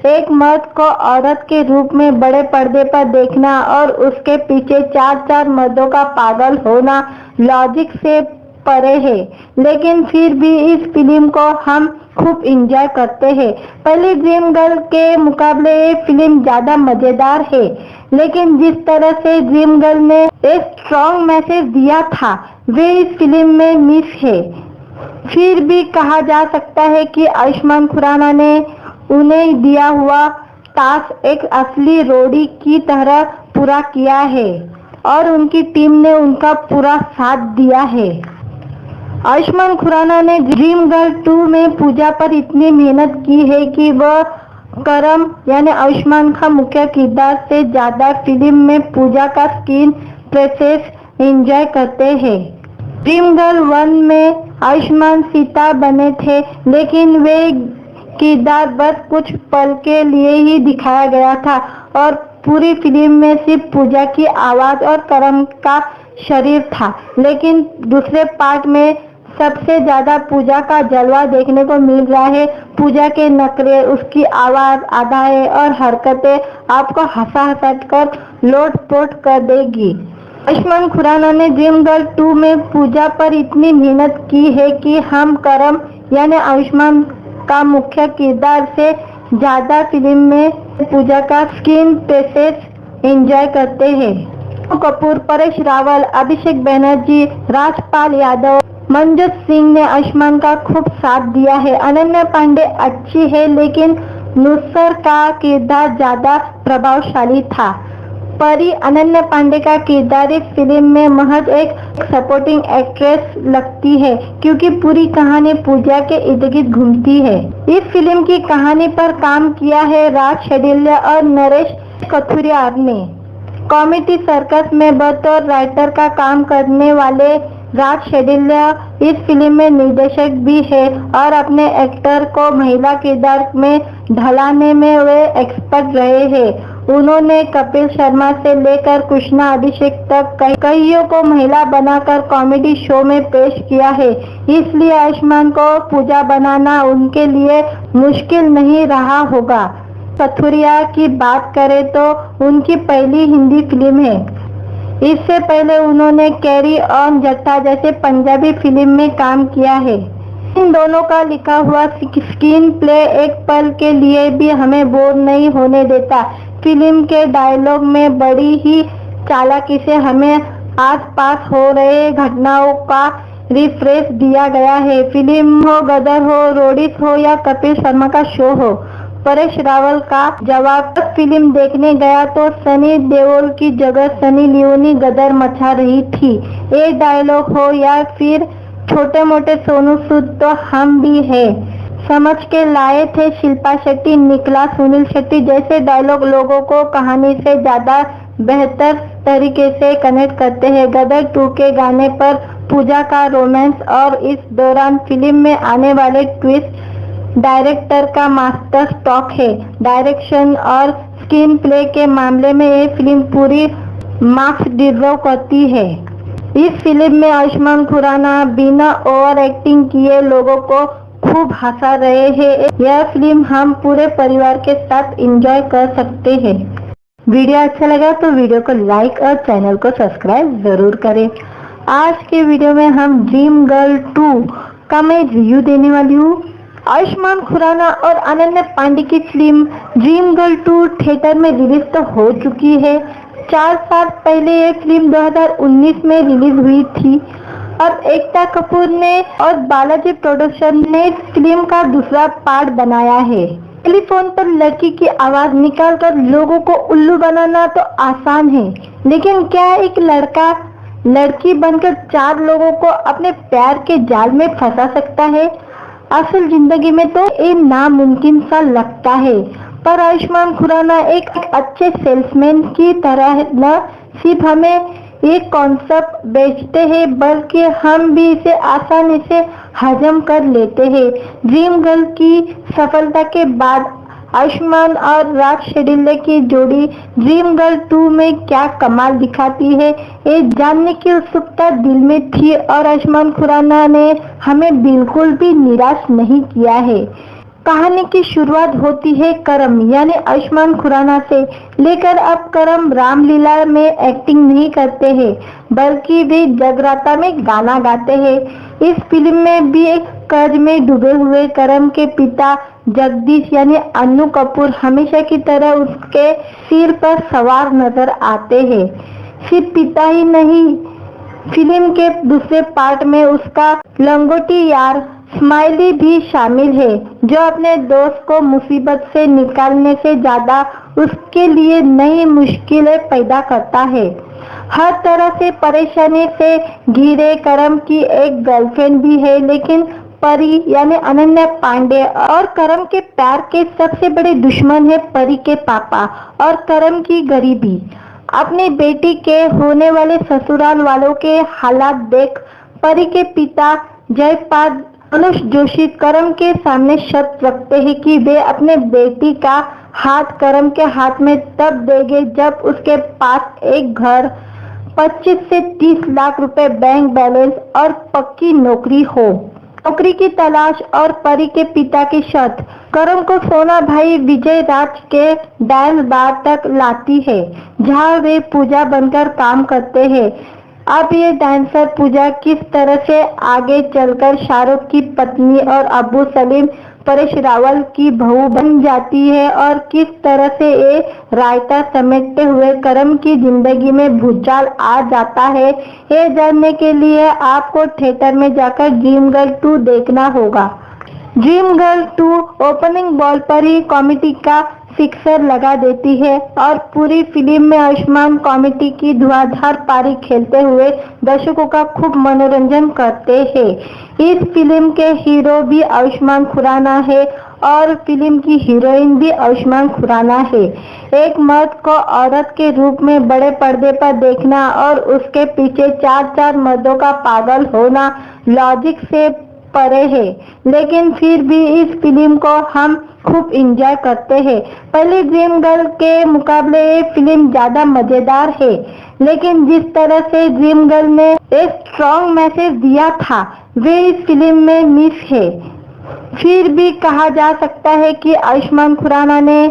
एक मर्द को औरत के रूप में बड़े पर्दे पर देखना और उसके पीछे 4 मर्दों का पागल होना लॉजिक से परे है, लेकिन फिर भी इस फिल्म को हम खूब एंजॉय करते हैं। पहली ड्रीम गर्ल के मुकाबले ये फिल्म ज्यादा मजेदार है, लेकिन जिस तरह से ड्रीम गर्ल ने एक स्ट्रॉन्ग मैसेज दिया था वे इस फिल्म में मिस है। फिर भी कहा जा सकता है कि आयुष्मान खुराना ने उन्हें दिया हुआ टास्क एक असली रोडी की तरह पूरा किया है और उनकी टीम ने उनका पूरा साथ दिया है। आयुष्मान खुराना ने ड्रीम गर्ल 2 में पूजा पर इतनी मेहनत की है कि वह करम यानी आयुष्मान का मुख्य किरदार से ज्यादा फिल्म में पूजा का स्क्रीन प्रेजेंस एंजॉय करते हैं। ड्रीम गर्ल 1 में आयुष्मान सीता बने थे, लेकिन वे किरदार बस कुछ पल के लिए ही दिखाया गया था और पूरी फिल्म में सिर्फ पूजा की आवाज और करम का शरीर था। लेकिन दूसरे पार्ट में सबसे ज्यादा पूजा का जलवा देखने को मिल रहा है। पूजा के नखरे, उसकी आवाज, अदाएं और हरकतें आपको हंसा कर लोट-पोट कर देगी। आयुष्मान खुराना ने ड्रीम गर्ल 2 में पूजा पर इतनी मेहनत की है कि हम करम यानी आयुष्मान का मुख्य किरदार से ज्यादा फिल्म में पूजा का स्क्रीन प्रेजेंस एंजॉय करते हैं। कपूर, परेश रावल, अभिषेक बनर्जी, राजपाल यादव, मनजोत सिंह ने आयुष्मान का खूब साथ दिया है। अनन्या पांडे अच्छी है, लेकिन नुसर का किरदार ज्यादा प्रभावशाली था। परी अनन्या पांडे का किरदार इस फिल्म में महज एक सपोर्टिंग एक्ट्रेस लगती है, क्योंकि पूरी कहानी पूजा के इर्द गिर्द घूमती है। इस फिल्म की कहानी पर काम किया है राज शेडिल्या और नरेश कथुरिया ने। कॉमेडी सर्कस में बतौर राइटर का काम करने वाले राज शेडिल्या इस फिल्म में निर्देशक भी है और अपने एक्टर को महिला किरदार में ढलाने में वे एक्सपर्ट रहे हैं। उन्होंने कपिल शर्मा से लेकर कृष्णा अभिषेक तक कईयों को महिला बनाकर कॉमेडी शो में पेश किया है, इसलिए आयुष्मान को पूजा बनाना उनके लिए मुश्किल नहीं रहा होगा। कथुरिया की बात करें तो उनकी पहली हिंदी फिल्म है। इससे पहले उन्होंने कैरी ऑन जट्टा जैसे पंजाबी फिल्म में काम किया है। इन दोनों का लिखा हुआ स्क्रीन प्ले एक पल के लिए भी हमें बोर नहीं होने देता। फिल्म के डायलॉग में बड़ी ही चालाकी से हमें आसपास हो रहे घटनाओं का रिफ्रेश दिया गया है। फिल्म हो, गदर हो, रोडीज हो या कपिल शर्मा का शो हो, परेश रावल का जवाब फिल्म देखने गया तो सनी देओल की जगह सनी लियोनी गदर मचा रही थी। एक डायलॉग हो या फिर छोटे मोटे सोनू सूद तो हम भी है समझ के लाए थे। शिल्पा शेट्टी, निकला, सुनील शेट्टी जैसे डायलॉग लोगों को कहानी से ज्यादा बेहतर तरीके से कनेक्ट करते हैं। गदर 2 के गाने पर पूजा का रोमांस और इस दौरान फिल्म में आने वाले ट्विस्ट डायरेक्टर का मास्टर स्ट्रोक है। डायरेक्शन और स्क्रीन प्ले के मामले में ये फिल्म पूरी मार्क्स डिजर्व करती है। इस फिल्म में आयुष्मान खुराना बिना ओवर एक्टिंग किए लोगों को खूब हंसा रहे हैं। यह फिल्म हम पूरे परिवार के साथ एंजॉय कर सकते हैं। वीडियो अच्छा लगा तो वीडियो को लाइक और चैनल को सब्सक्राइब जरूर करें। आज के वीडियो में हम ड्रीम गर्ल 2 का मैं रिव्यू देने वाली हूँ। आयुष्मान खुराना और अनन्या पांडे की फिल्म ड्रीम गर्ल 2 थिएटर में रिलीज तो हो चुकी है। 4 साल पहले ये फिल्म 2019 में रिलीज हुई थी। अब एकता कपूर ने और बालाजी प्रोडक्शन ने इस फिल्म का दूसरा पार्ट बनाया है। टेलीफोन पर लड़की की आवाज निकालकर लोगों को उल्लू बनाना तो आसान है, लेकिन क्या एक लड़का लड़की बनकर 4 लोगों को अपने प्यार के जाल में फंसा सकता है? असल जिंदगी में तो ये नामुमकिन सा लगता है, पर आयुष्मान खुराना एक अच्छे सेल्समैन की तरह न सिर्फ हमें एक कॉन्सेप्ट बेचते हैं, बल्कि हम भी इसे आसानी से हजम कर लेते हैं। ड्रीम गर्ल की सफलता के बाद आयुष्मान और राज शेडिल्ले की जोड़ी ड्रीम गर्ल 2 में क्या कमाल दिखाती है, ये जानने की उत्सुकता दिल में थी और आयुष्मान खुराना ने हमें बिल्कुल भी निराश नहीं किया है। कहानी की शुरुआत होती है करम यानी आयुष्मान खुराना से लेकर। अब करम रामलीला में एक्टिंग नहीं करते हैं, बल्कि वे जगराता में गाना गाते हैं। इस फिल्म में भी एक कर्ज में डूबे हुए करम के पिता जगदीश यानी अन्नू कपूर हमेशा की तरह उसके सिर पर सवार नजर आते हैं। सिर्फ पिता ही नहीं, फिल्म के दूसरे पार्ट में उसका लंगोटी यार स्माइली भी शामिल है, जो अपने दोस्त को मुसीबत से निकालने से ज्यादा उसके लिए नई मुश्किलें पैदा करता है। हर तरह से परेशानी से घिरे करम की एक गर्लफ्रेंड भी है, लेकिन परी यानी अनन्या पांडे और करम के प्यार के सबसे बड़े दुश्मन है परी के पापा और करम की गरीबी। अपनी बेटी के होने वाले ससुराल वालों के हालात देख परी के पिता जयपाल अनुष जोशी करम के सामने शर्त रखते हैं कि वे अपने बेटी का हाथ करम के हाथ में तब देंगे जब उसके पास एक घर, 25 से 30 लाख रुपए बैंक बैलेंस और पक्की नौकरी हो। नौकरी की तलाश और परी के पिता की शर्त करम को सोना भाई विजय राज के डांस बार तक लाती है, जहां वे पूजा बनकर काम करते हैं। अब ये डांसर पूजा किस तरह से आगे चलकर शाहरुख की पत्नी और अबू सलीम परेश रावल की बहू बन जाती है और किस तरह से ये रायता समेटते हुए करम की जिंदगी में भूचाल आ जाता है, ये जानने के लिए आपको थिएटर में जाकर ड्रीम गर्ल 2 देखना होगा। ड्रीम गर्ल 2 ओपनिंग बॉल पर ही कॉमेडी का फिक्सर लगा देती है और पूरी फिल्म में आयुष्मान कॉमेडी की धुआंधार पारी खेलते हुए दर्शकों का खूब मनोरंजन करते हैं। इस फिल्म के हीरो भी आयुष्मान खुराना है और फिल्म की हीरोइन भी आयुष्मान खुराना है। एक मर्द को औरत के रूप में बड़े पर्दे पर देखना और उसके पीछे 4 मर्दों का पागल होना लॉजिक से परे है, लेकिन फिर भी इस फिल्म को हम खूब एंजॉय करते हैं। पहले ड्रीम गर्ल के मुकाबले ये फिल्म ज्यादा मजेदार है, लेकिन जिस तरह से ड्रीम गर्ल ने एक स्ट्रॉन्ग मैसेज दिया था वे इस फिल्म में मिस है। फिर भी कहा जा सकता है कि आयुष्मान खुराना ने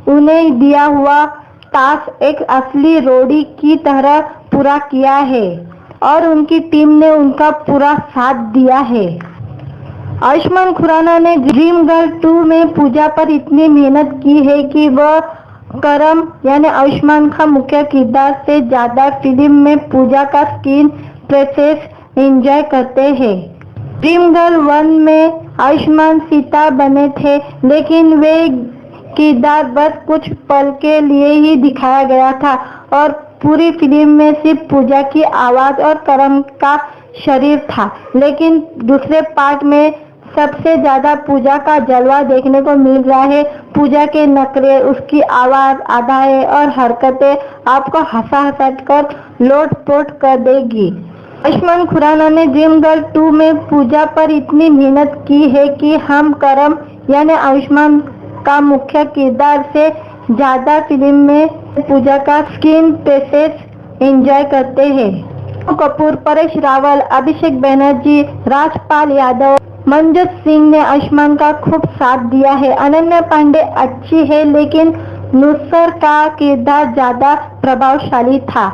उन्हें दिया हुआ टास्क एक असली रोडी की तरह पूरा किया है और उनकी टीम ने उनका पूरा साथ दिया है। आयुष्मान खुराना ने ड्रीम गर्ल 2 में पूजा पर इतनी मेहनत की है कि वह करम यानी आयुष्मान का मुख्य किरदार से ज्यादा फिल्म में पूजा का स्क्रीन प्रेजेंस एंजॉय करते हैं। ड्रीम गर्ल 1 में आयुष्मान सीता बने थे, लेकिन वे किरदार बस कुछ पल के लिए ही दिखाया गया था और पूरी फिल्म में सिर्फ पूजा की आवाज और करम का शरीर था। लेकिन दूसरे पार्ट में सबसे ज्यादा पूजा का जलवा देखने को मिल रहा है। पूजा के नखरे, उसकी आवाज, अदाएं और हरकतें आपको हंसा कर लोट-पोट कर देगी। आयुष्मान खुराना ने ड्रीम गर्ल 2 में पूजा पर इतनी मेहनत की है कि हम करम यानी आयुष्मान का मुख्य किरदार से ज्यादा फिल्म में पूजा का स्क्रीन प्रेजेंस एंजॉय करते हैं। कपूर, परेश रावल, अभिषेक बनर्जी, राजपाल यादव, मनजोत सिंह ने आयुष्मान का खूब साथ दिया है। अनन्या पांडे अच्छी है, लेकिन नुसर का किरदार ज्यादा प्रभावशाली था।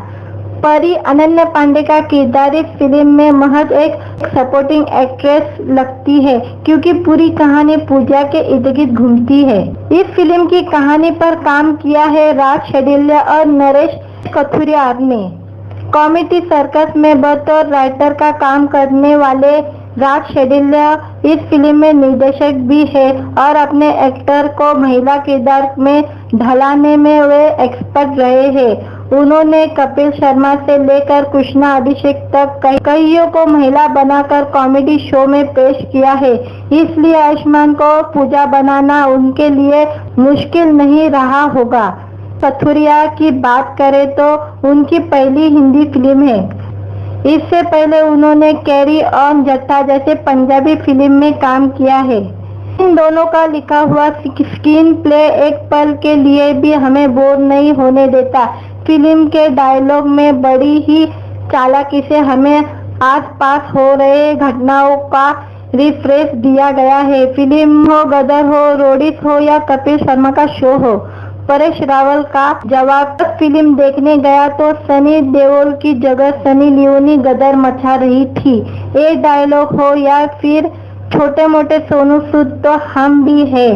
परी अनन्या पांडे का किरदार इस फिल्म में महज एक सपोर्टिंग एक्ट्रेस लगती है, क्योंकि पूरी कहानी पूजा के इर्द गिर्द घूमती है। इस फिल्म की कहानी पर काम किया है राज शेडिल्य और नरेश कथुरियार ने। कॉमेडी सर्कस में बतौर राइटर का काम करने वाले राज शेडिल्य इस फिल्म में निर्देशक भी है और अपने एक्टर को महिला किरदार में ढलाने में वे एक्सपर्ट रहे हैं। उन्होंने कपिल शर्मा से लेकर कृष्णा अभिषेक तक कईयों को महिला बनाकर कॉमेडी शो में पेश किया है, इसलिए आयुष्मान को पूजा बनाना उनके लिए मुश्किल नहीं रहा होगा। कथुरिया की बात करें तो उनकी पहली हिंदी फिल्म है। इससे पहले उन्होंने कैरी ऑन जट्टा जैसे पंजाबी फिल्म में काम किया है। इन दोनों का लिखा हुआ स्क्रीन प्ले एक पल के लिए भी हमें बोर नहीं होने देता। फिल्म के डायलॉग में बड़ी ही चालाकी से हमें आसपास हो रहे घटनाओं का रिफ्रेश दिया गया है। फिल्म हो, गदर हो, रोडीज हो या कपिल शर्मा का शो हो, परेश रावल का जवाब फिल्म देखने गया तो सनी देओल की जगह सनी लियोनी गदर मचा रही थी। एक डायलॉग हो या फिर छोटे मोटे सोनू सूद तो हम भी है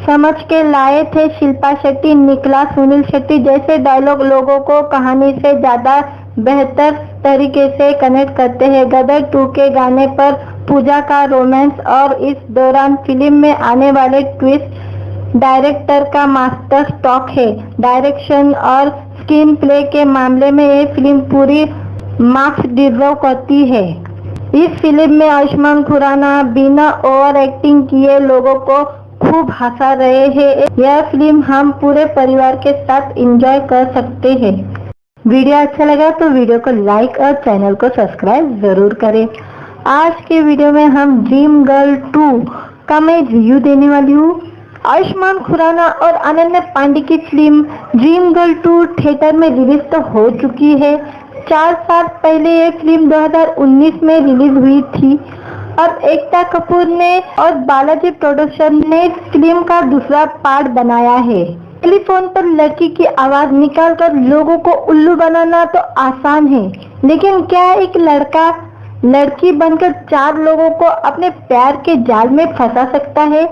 समझ के लाए थे। शिल्पा शेट्टी, निकला, सुनील शेट्टी जैसे डायलॉग लोगों को कहानी से ज्यादा बेहतर तरीके से कनेक्ट करते हैं। गदर 2 के गाने पर पूजा का रोमांस और इस दौरान फिल्म में आने वाले ट्विस्ट डायरेक्टर का मास्टर स्ट्रोक है। डायरेक्शन और स्क्रीन प्ले के मामले में ये फिल्म पूरी मार्क्स डिजर्व करती है। इस फिल्म में आयुष्मान खुराना बिना ओवर एक्टिंग किए लोगों को खूब हंसा रहे हैं। यह फिल्म हम पूरे परिवार के साथ एंजॉय कर सकते हैं। वीडियो अच्छा लगा तो वीडियो को लाइक और चैनल को सब्सक्राइब जरूर करें। आज के वीडियो में हम ड्रीम गर्ल 2 का मैं रिव्यू देने वाली हूँ। आयुष्मान खुराना और अनन्या पांडे की फिल्म ड्रीम गर्ल 2 थिएटर में रिलीज तो हो चुकी है। 4 साल पहले ये फिल्म 2019 में रिलीज हुई थी। अब एकता कपूर ने और बालाजी प्रोडक्शन ने इस फिल्म का दूसरा पार्ट बनाया है। टेलीफोन पर लड़की की आवाज निकालकर लोगों को उल्लू बनाना तो आसान है, लेकिन क्या एक लड़का लड़की बनकर 4 लोगों को अपने प्यार के जाल में फंसा सकता है?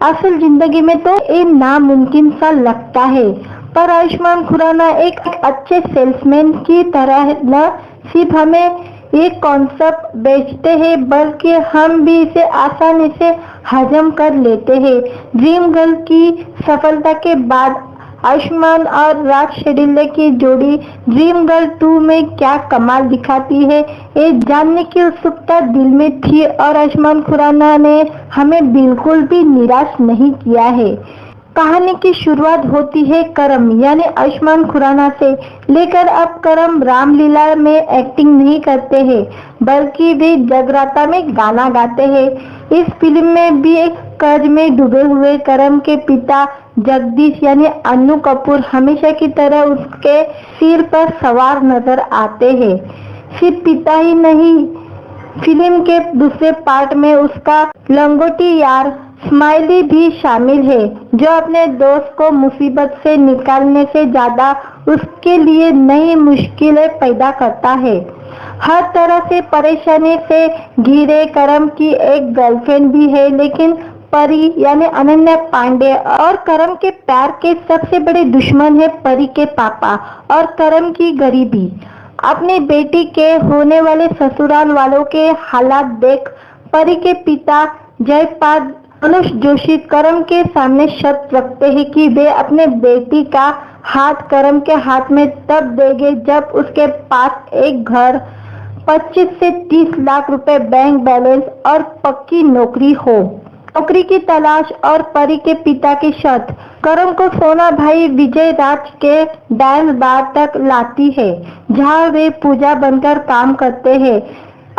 असल जिंदगी में तो ये नामुमकिन सा लगता है, पर आयुष्मान खुराना एक अच्छे सेल्समैन की तरह न सिर्फ हमें एक कॉन्सेप्ट बेचते हैं, बल्कि हम भी इसे आसानी से हजम कर लेते हैं। ड्रीम गर्ल की सफलता के बाद आयुष्मान और राज शेडिल्य की जोड़ी ड्रीम गर्ल 2 में क्या कमाल दिखाती है, ये जानने की उत्सुकता दिल में थी और आयुष्मान खुराना ने हमें बिल्कुल भी निराश नहीं किया है। कहानी की शुरुआत होती है करम यानी आयुष्मान खुराना से लेकर। अब करम रामलीला में एक्टिंग नहीं करते हैं, बल्कि वे जगराता में गाना गाते हैं। इस फिल्म में भी एक कर्ज में डूबे हुए करम के पिता जगदीश यानी अन्नू कपूर हमेशा की तरह उसके सिर पर सवार नजर आते हैं। सिर्फ पिता ही नहीं, फिल्म के दूसरे पार्ट में उसका लंगोटी यार स्माइली भी शामिल है, जो अपने दोस्त को मुसीबत से निकालने से ज्यादा उसके लिए नई मुश्किलें पैदा करता है। हर तरह से परेशानी से घिरे करम की एक गर्लफ्रेंड भी है, लेकिन परी यानी अनन्या पांडे और करम के प्यार के सबसे बड़े दुश्मन है परी के पापा और करम की गरीबी। अपनी बेटी के होने वाले ससुराल वालों के हालात देख परी के पिता जयपाल अनुज जोशी करम के सामने शर्त रखते हैं कि वे अपने बेटी का हाथ करम के हाथ में तब देंगे जब उसके पास एक घर, 25 से 30 लाख रुपए बैंक बैलेंस और पक्की नौकरी हो। नौकरी की तलाश और परी के पिता की शर्त करम को सोना भाई विजय राज के डांस बार तक लाती है, जहां वे पूजा बनकर काम करते हैं।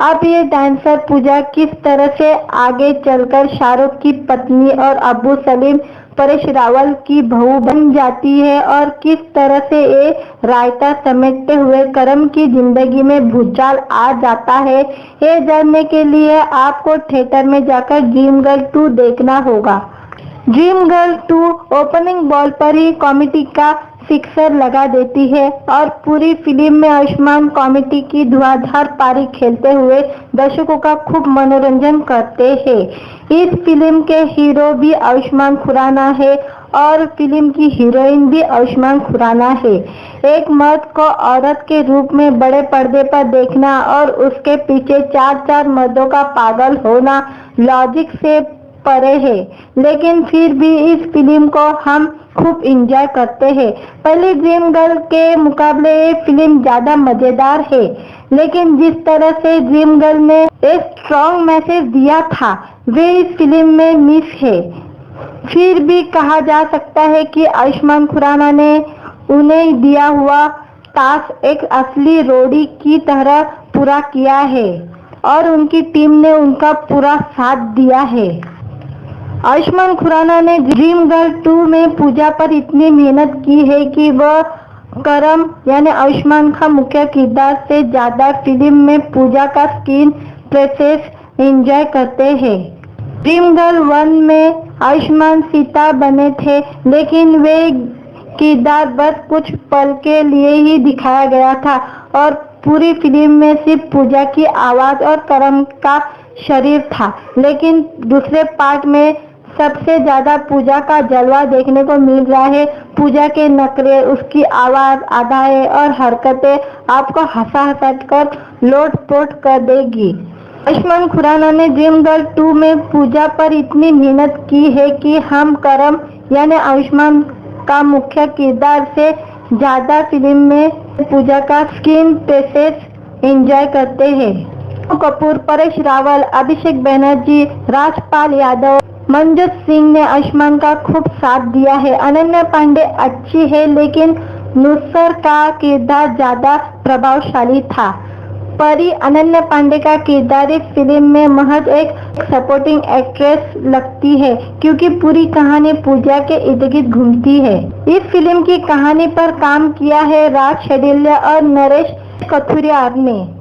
अब ये डांसर पूजा किस तरह से आगे चलकर शाहरुख की पत्नी और अबू सलीम परेश रावल की बहू बन जाती है और किस तरह से ये रायता समेटते हुए करम की जिंदगी में भूचाल आ जाता है, ये जानने के लिए आपको थिएटर में जाकर ड्रीम गर्ल 2 देखना होगा। ड्रीम गर्ल 2 ओपनिंग बॉल पर ही कॉमेडी का सिक्सर लगा देती है और पूरी फिल्म में आयुष्मान कॉमेडी की धुआंधार पारी खेलते हुए दर्शकों का खूब मनोरंजन करते हैं। इस फिल्म के हीरो भी आयुष्मान खुराना है और फिल्म की हीरोइन भी आयुष्मान खुराना है। एक मर्द को औरत के रूप में बड़े पर्दे पर देखना और उसके पीछे चार मर्दों का पागल होना लॉजिक से परे है, लेकिन फिर भी इस फिल्म को हम खूब एंजॉय करते हैं। पहले ड्रीम गर्ल के मुकाबले ये फिल्म ज्यादा मजेदार है, लेकिन जिस तरह से ड्रीम गर्ल ने एक स्ट्रॉन्ग मैसेज दिया था वे इस फिल्म में मिस है। फिर भी कहा जा सकता है कि आयुष्मान खुराना ने उन्हें दिया हुआ टास्क एक असली रोडी की तरह पूरा किया है और उनकी टीम ने उनका पूरा साथ दिया है। आयुष्मान खुराना ने ड्रीम गर्ल 2 में पूजा पर इतनी मेहनत की है कि वह करम यानी आयुष्मान का मुख्य किरदार से ज्यादा फिल्म में पूजा का स्क्रीन प्रेजेंस एंजॉय करते हैं। ड्रीम गर्ल 1 में आयुष्मान सीता बने थे, लेकिन वे किरदार बस कुछ पल के लिए ही दिखाया गया था और पूरी फिल्म में सिर्फ पूजा की आवाज और करम का शरीर था। लेकिन दूसरे पार्ट में सबसे ज्यादा पूजा का जलवा देखने को मिल रहा है। पूजा के नखरे, उसकी आवाज, अदाएं और हरकतें आपको हंसा कर लोट-पोट कर देगी। आयुष्मान खुराना ने ड्रीम गर्ल 2 में पूजा पर इतनी मेहनत की है कि हम करम यानी आयुष्मान का मुख्य किरदार से ज्यादा फिल्म में पूजा का स्क्रीन प्रेजेंस एंजॉय करते हैं। कपूर, परेश रावल, अभिषेक बनर्जी, राजपाल यादव, मनजोत सिंह ने आयुष्मान का खूब साथ दिया है। अनन्या पांडे अच्छी है, लेकिन नुसर का किरदार ज्यादा प्रभावशाली था। परी अनन्या पांडे का किरदार इस फिल्म में महज एक सपोर्टिंग एक्ट्रेस लगती है, क्योंकि पूरी कहानी पूजा के इर्द गिर्द घूमती है। इस फिल्म की कहानी पर काम किया है राज शेडिल्य और नरेश कथुरिया ने।